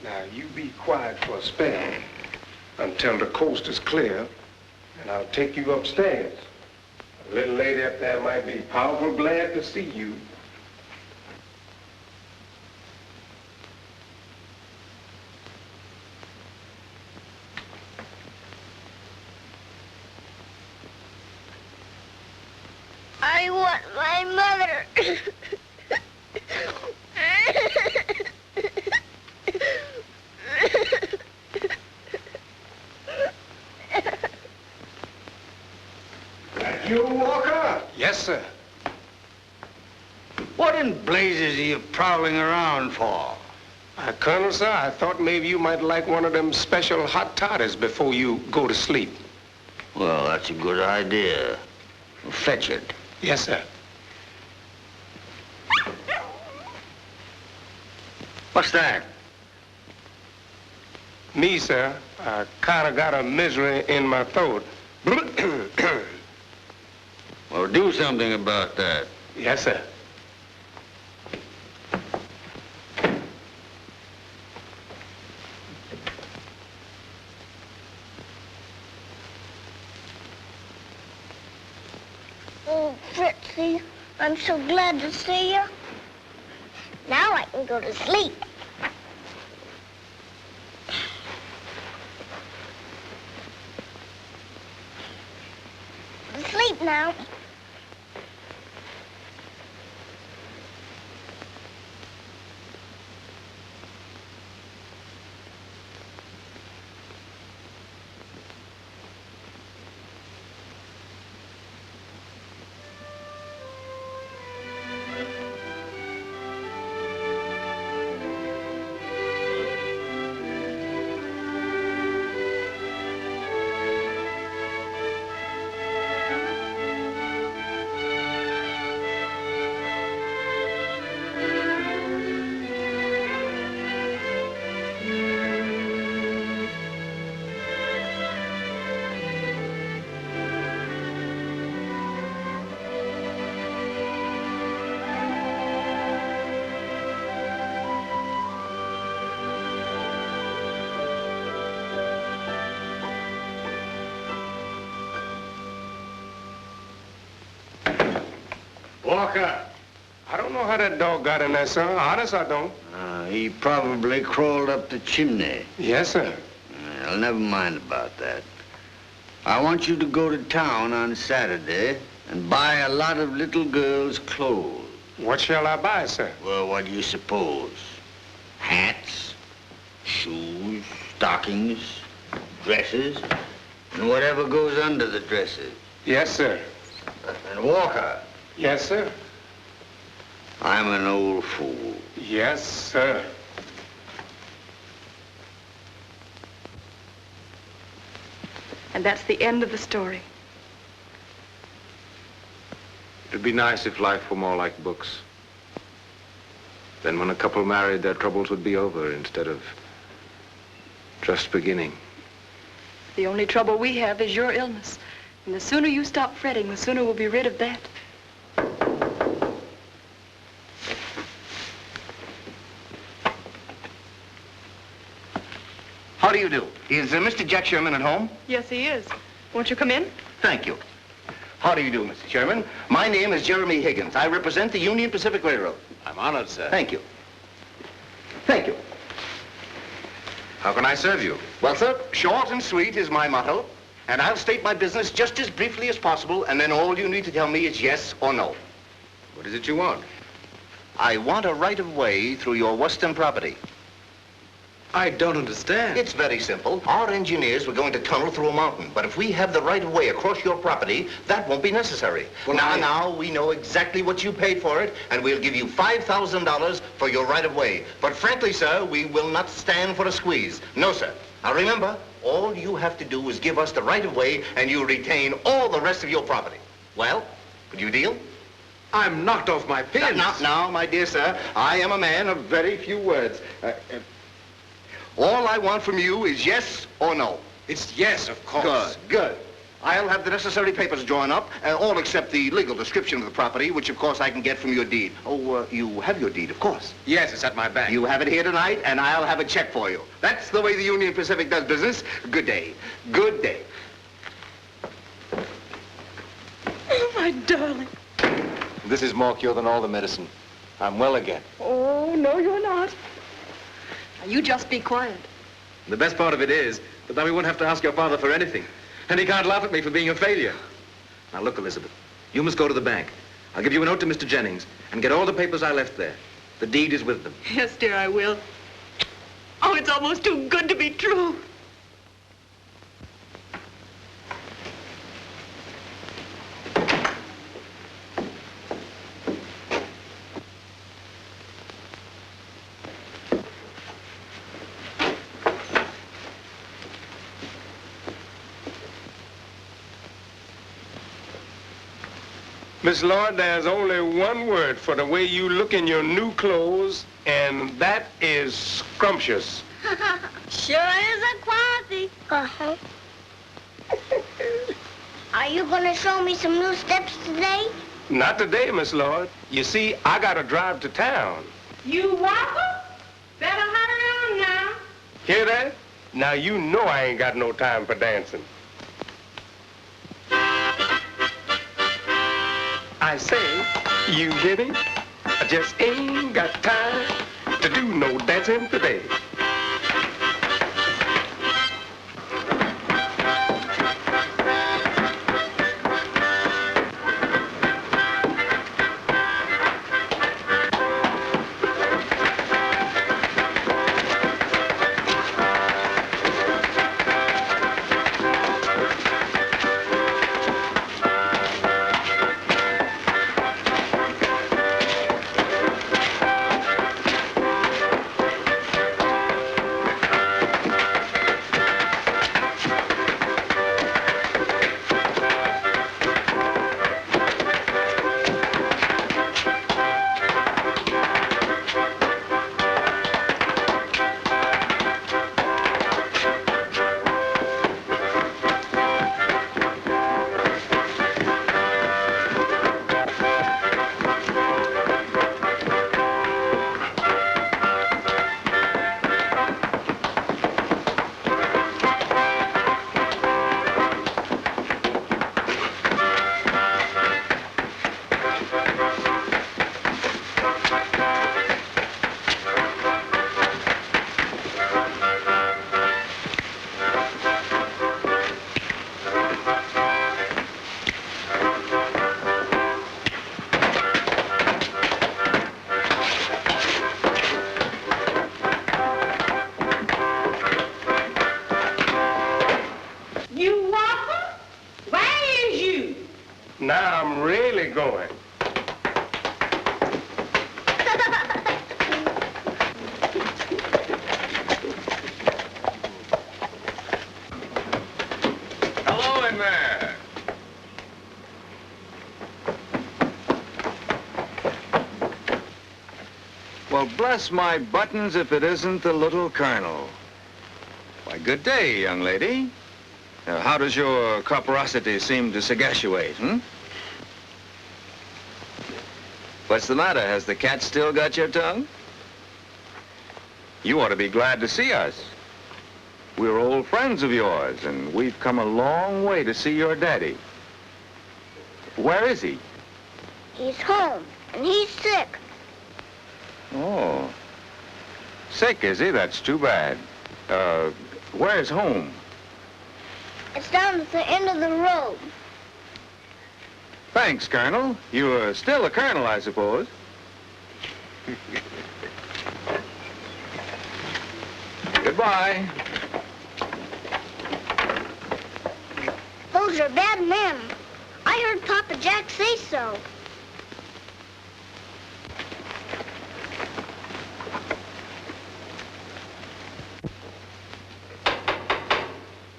Now, you be quiet for a spell until the coast is clear, and I'll take you upstairs. A little lady up there might be powerful glad to see you. I want my mother. You, Walker? Yes, sir. What in blazes are you prowling around for? Colonel, sir, I thought maybe you might like one of them special hot toddies before you go to sleep. Well, that's a good idea. Fetch it. Yes, sir. What's that? Me, sir. I kind of got a misery in my throat. Well, do something about that. Yes, sir. Oh, Fritzy, I'm so glad to see you. Now I can go to sleep. Sleep now. Walker. I don't know how that dog got in there, sir. Honest, I don't. He probably crawled up the chimney. Yes, sir. Well, never mind about that. I want you to go to town on Saturday and buy a lot of little girls' clothes. What shall I buy, sir? Well, what do you suppose? Hats, shoes, stockings, dresses, and whatever goes under the dresses. Yes, sir. And Walker. Yes, sir. I'm an old fool. Yes, sir. And that's the end of the story. It'd be nice if life were more like books. Then when a couple married, their troubles would be over instead of just beginning. The only trouble we have is your illness. And the sooner you stop fretting, the sooner we'll be rid of that. How do you do? Is Mr. Jack Sherman at home? Yes, he is. Won't you come in? Thank you. How do you do, Mr. Sherman? My name is Jeremy Higgins. I represent the Union Pacific Railroad. I'm honored, sir. Thank you. Thank you. How can I serve you? Well, sir, short and sweet is my motto, and I'll state my business just as briefly as possible, and then all you need to tell me is yes or no. What is it you want? I want a right-of-way through your western property. I don't understand. It's very simple. Our engineers were going to tunnel through a mountain, but if we have the right of way across your property, that won't be necessary. Well, now, we know exactly what you paid for it, and we'll give you $5,000 for your right of way. But frankly, sir, we will not stand for a squeeze. No, sir. Now remember, all you have to do is give us the right of way, and you retain all the rest of your property. Well, could you deal? I'm knocked off my pins. Now, my dear sir, I am a man of very few words. All I want from you is yes or no. It's yes, of course. Good. I'll have the necessary papers drawn up, all except the legal description of the property, which of course I can get from your deed. Oh, you have your deed, of course. Yes, it's at my bank. You have it here tonight, and I'll have a check for you. That's the way the Union Pacific does business. Good day. Good day. Oh, my darling. This is more cure than all the medicine. I'm well again. Oh, no, you're not. You just be quiet. The best part of it is that now we won't have to ask your father for anything. And he can't laugh at me for being a failure. Now look, Elizabeth, you must go to the bank. I'll give you a note to Mr. Jennings and get all the papers I left there. The deed is with them. Yes, dear, I will. Oh, it's almost too good to be true. Miss Lloyd, there's only one word for the way you look in your new clothes, and that is scrumptious. Sure is a quality. Uh-huh. Are you going to show me some new steps today? Not today, Miss Lloyd. You see, I got to drive to town. You waffle? Better hurry on now. Hear that? Now you know I ain't got no time for dancing. I say, you hear me? I just ain't got time to do no dancing today. Now I'm really going. Hello in there. Well, bless my buttons if it isn't the little colonel. Why, good day, young lady. How does your corporosity seem to sagaciate, hmm? What's the matter? Has the cat still got your tongue? You ought to be glad to see us. We're old friends of yours, and we've come a long way to see your daddy. Where is he? He's home, and he's sick. Oh. Sick, is he? That's too bad. Where's home? It's down at the end of the road. Thanks, Colonel. You're still a colonel, I suppose. Goodbye. Those are bad men. I heard Papa Jack say so.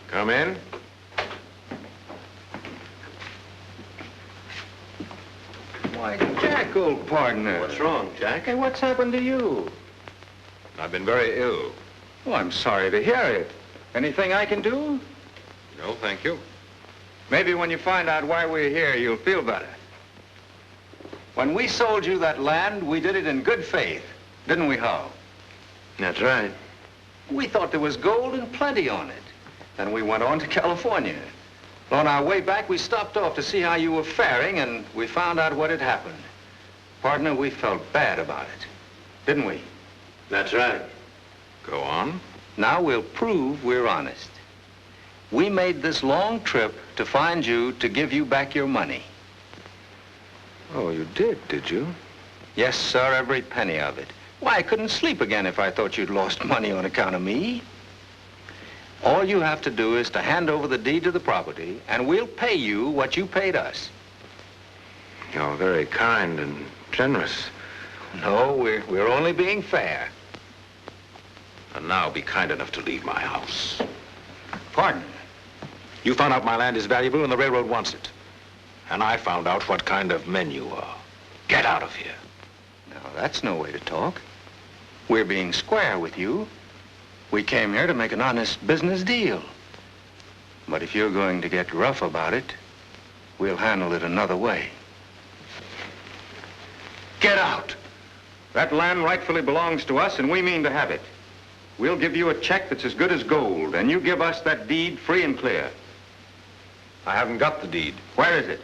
Come in. Why, Jack, old partner. What's wrong, Jack? Hey, what's happened to you? I've been very ill. Oh, I'm sorry to hear it. Anything I can do? No, thank you. Maybe when you find out why we're here, you'll feel better. When we sold you that land, we did it in good faith, didn't we, Hal? That's right. We thought there was gold and plenty on it. Then we went on to California. On our way back, we stopped off to see how you were faring, and we found out what had happened. Partner, we felt bad about it, didn't we? That's right. Go on. Now we'll prove we're honest. We made this long trip to find you to give you back your money. Oh, you did you? Yes, sir, every penny of it. Why, I couldn't sleep again if I thought you'd lost money on account of me. All you have to do is to hand over the deed to the property, and we'll pay you what you paid us. You're very kind and generous. No, we're only being fair. And now be kind enough to leave my house. Pardon? You found out my land is valuable and the railroad wants it. And I found out what kind of men you are. Get out of here. Now, that's no way to talk. We're being square with you. We came here to make an honest business deal. But if you're going to get rough about it, we'll handle it another way. Get out! That land rightfully belongs to us, and we mean to have it. We'll give you a check that's as good as gold, and you give us that deed free and clear. I haven't got the deed. Where is it?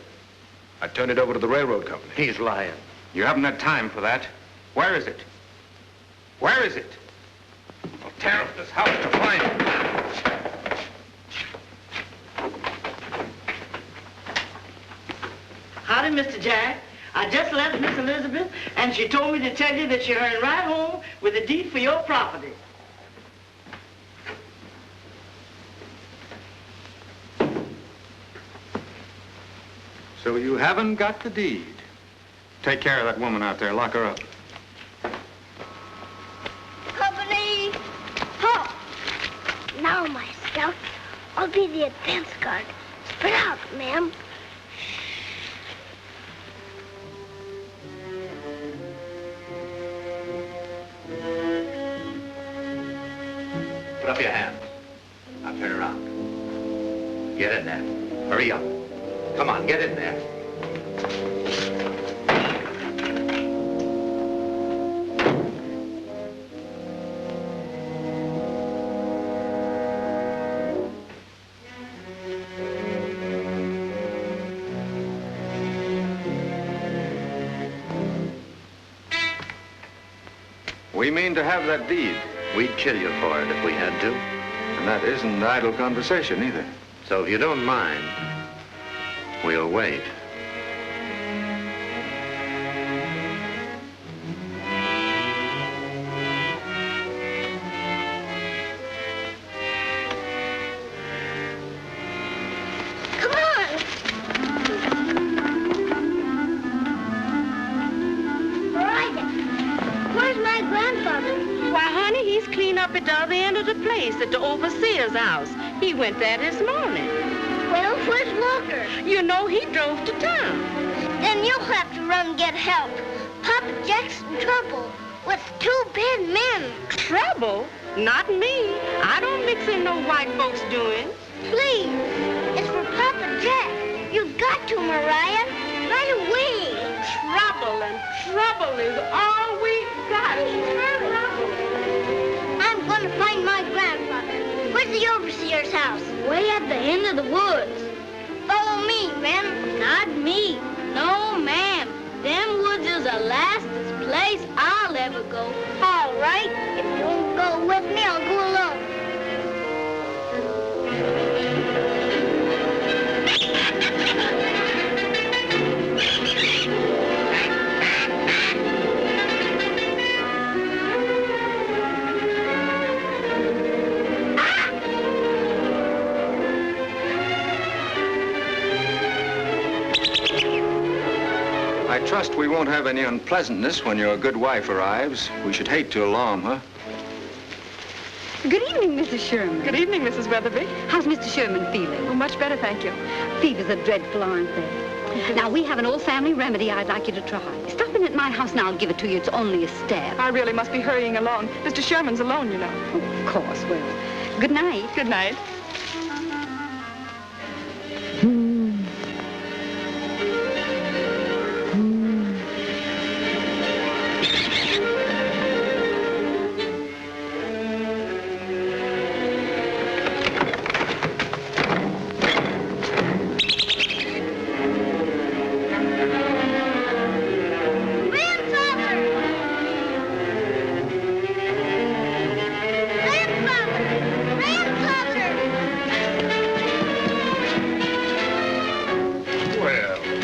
I turned it over to the railroad company. He's lying. You haven't had time for that. Where is it? Where is it? I'll tear up this house to find it. Howdy, Mr. Jack. I just left Miss Elizabeth, and she told me to tell you that you're hurrying right home with a deed for your property. So you haven't got the deed. Take care of that woman out there. Lock her up. Company! Halt! Now, myself, I'll be the advance guard. Spread out, ma'am. Put up your hands. Now turn around. Get in there. Hurry up. Come on, get in there. We mean to have that deed. We'd kill you for it if we had to. And that isn't idle conversation either. So if you don't mind, we'll wait. Come on! Where's my grandfather? Why, honey, he's clean up at the other end of the place, at the overseer's house. He went there this morning. Well, where's Walker? You know, he drove to town. Then you'll have to run and get help. Papa Jack's in trouble with two bad men. Trouble? Not me. I don't mix in no white folks' doings. Please, it's for Papa Jack. You've got to, Mariah. Right away. Trouble and trouble is all we've got. Trouble. I'm going to find my grandfather. Where's the overseer's house? Way at the end of the woods. Follow me, men. Not me. No, ma'am. Them woods is the lastest place I'll ever go. All right. If you won't go with me, I'll go alone. trust we won't have any unpleasantness when your good wife arrives. We should hate to alarm her. Good evening, Mrs. Sherman. Good evening, Mrs. Weatherby. How's Mr. Sherman feeling? Oh, much better, thank you. Fevers are dreadful, aren't they? Now, we have an old family remedy I'd like you to try. Stop in at my house and I'll give it to you. It's only a stab. I really must be hurrying along. Mr. Sherman's alone, you know. Oh, of course. Well, good night. Good night.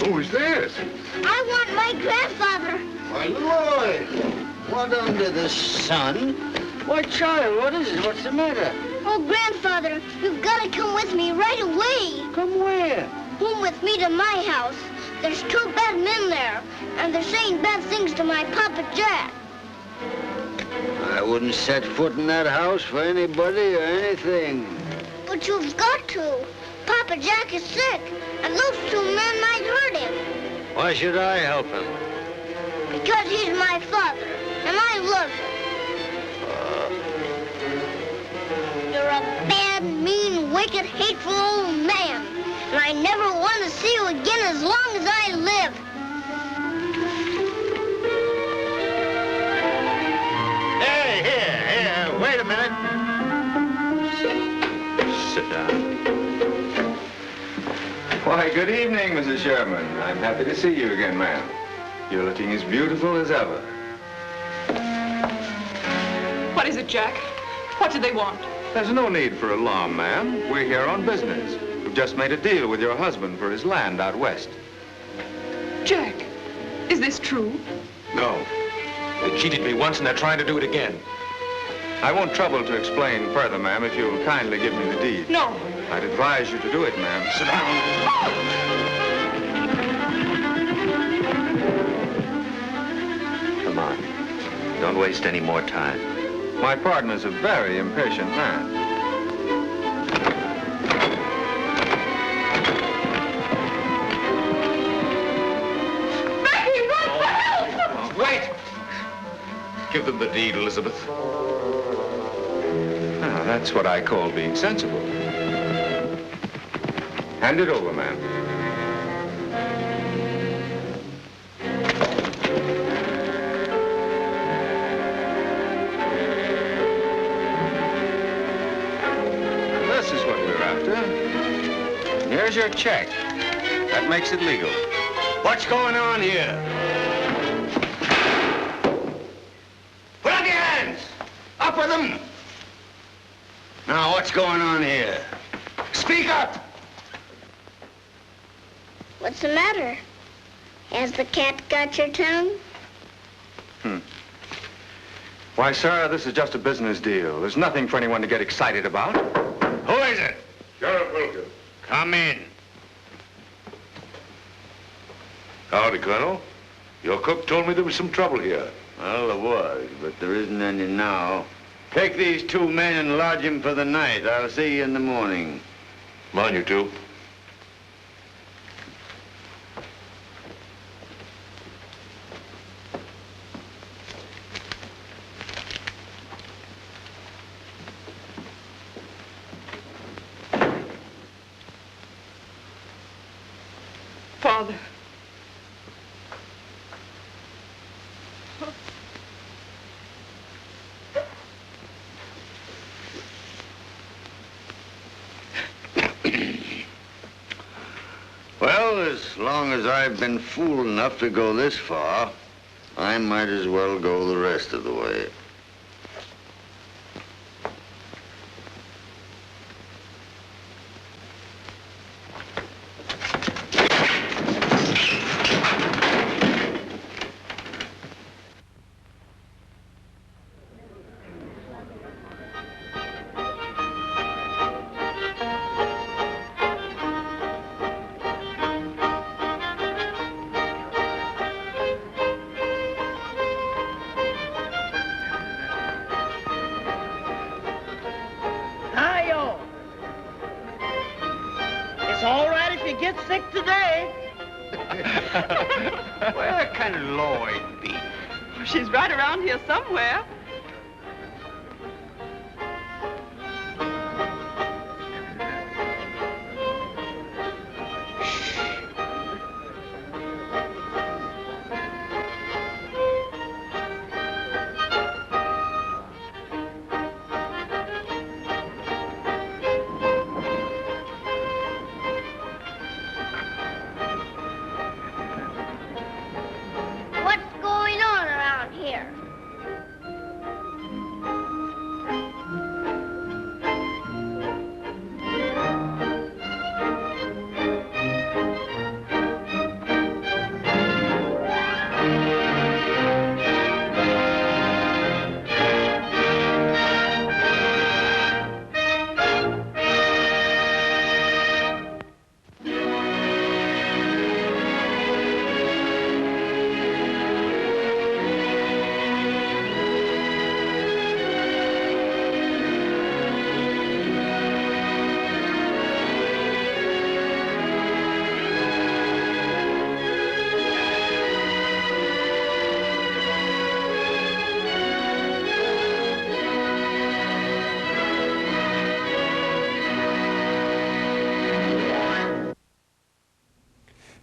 Who's this? I want my grandfather. My Lord, what under the sun? Why, child, what is it? What's the matter? Oh, grandfather, you've got to come with me right away. Come where? Home with me to my house. There's 2 bad men there, and they're saying bad things to my Papa Jack. I wouldn't set foot in that house for anybody or anything. But you've got to. Papa Jack is sick, and those 2 men might hurt him. Why should I help him? Because he's my father, and I love him. You're a bad, mean, wicked, hateful old man, and I never want to see you again as long as I live. Hey, here, wait a minute. Sit down. Why, good evening, Mrs. Sherman. I'm happy to see you again, ma'am. You're looking as beautiful as ever. What is it, Jack? What do they want? There's no need for alarm, ma'am. We're here on business. We've just made a deal with your husband for his land out west. Jack, is this true? No. They cheated me once and they're trying to do it again. I won't trouble to explain further, ma'am, if you'll kindly give me the deed. No. I'd advise you to do it, ma'am. Sit down. Come on. Don't waste any more time. My partner's a very impatient man. Becky, run for help! Wait! Give them the deed, Elizabeth. Now, that's what I call being sensible. Hand it over, ma'am. This is what we're after. Here's your check. That makes it legal. What's going on here? Put up your hands! Up with them! Now, what's going on here? Speak up! What's the matter? Has the cat got your tongue? Why, sir, this is just a business deal. There's nothing for anyone to get excited about. Who is it? Sheriff Wilkins. Come in. Howdy, Colonel. Your cook told me there was some trouble here. Well, there was, but there isn't any now. Take these 2 men and lodge them for the night. I'll see you in the morning. Come on, you two. Father. Well, as long as I've been fool enough to go this far, I might as well go the rest of the way. Where can Lloyd be? She's right around here somewhere. What's going on around here?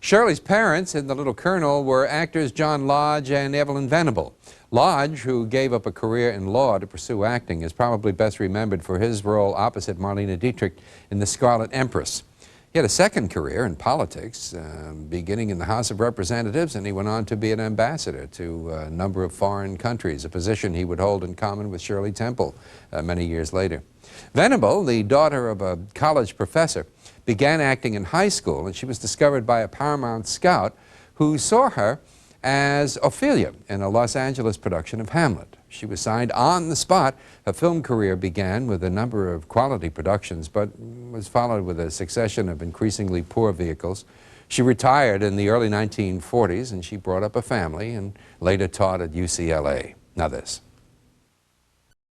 Shirley's parents in The Little Colonel were actors John Lodge and Evelyn Venable. Lodge, who gave up a career in law to pursue acting, is probably best remembered for his role opposite Marlene Dietrich in The Scarlet Empress. He had a second career in politics, beginning in the House of Representatives, and he went on to be an ambassador to a number of foreign countries, a position he would hold in common with Shirley Temple many years later. Venable, the daughter of a college professor, began acting in high school, and she was discovered by a Paramount scout who saw her as Ophelia in a Los Angeles production of Hamlet. She was signed on the spot. Her film career began with a number of quality productions, but was followed with a succession of increasingly poor vehicles. She retired in the early 1940s, and she brought up a family and later taught at UCLA. Now this.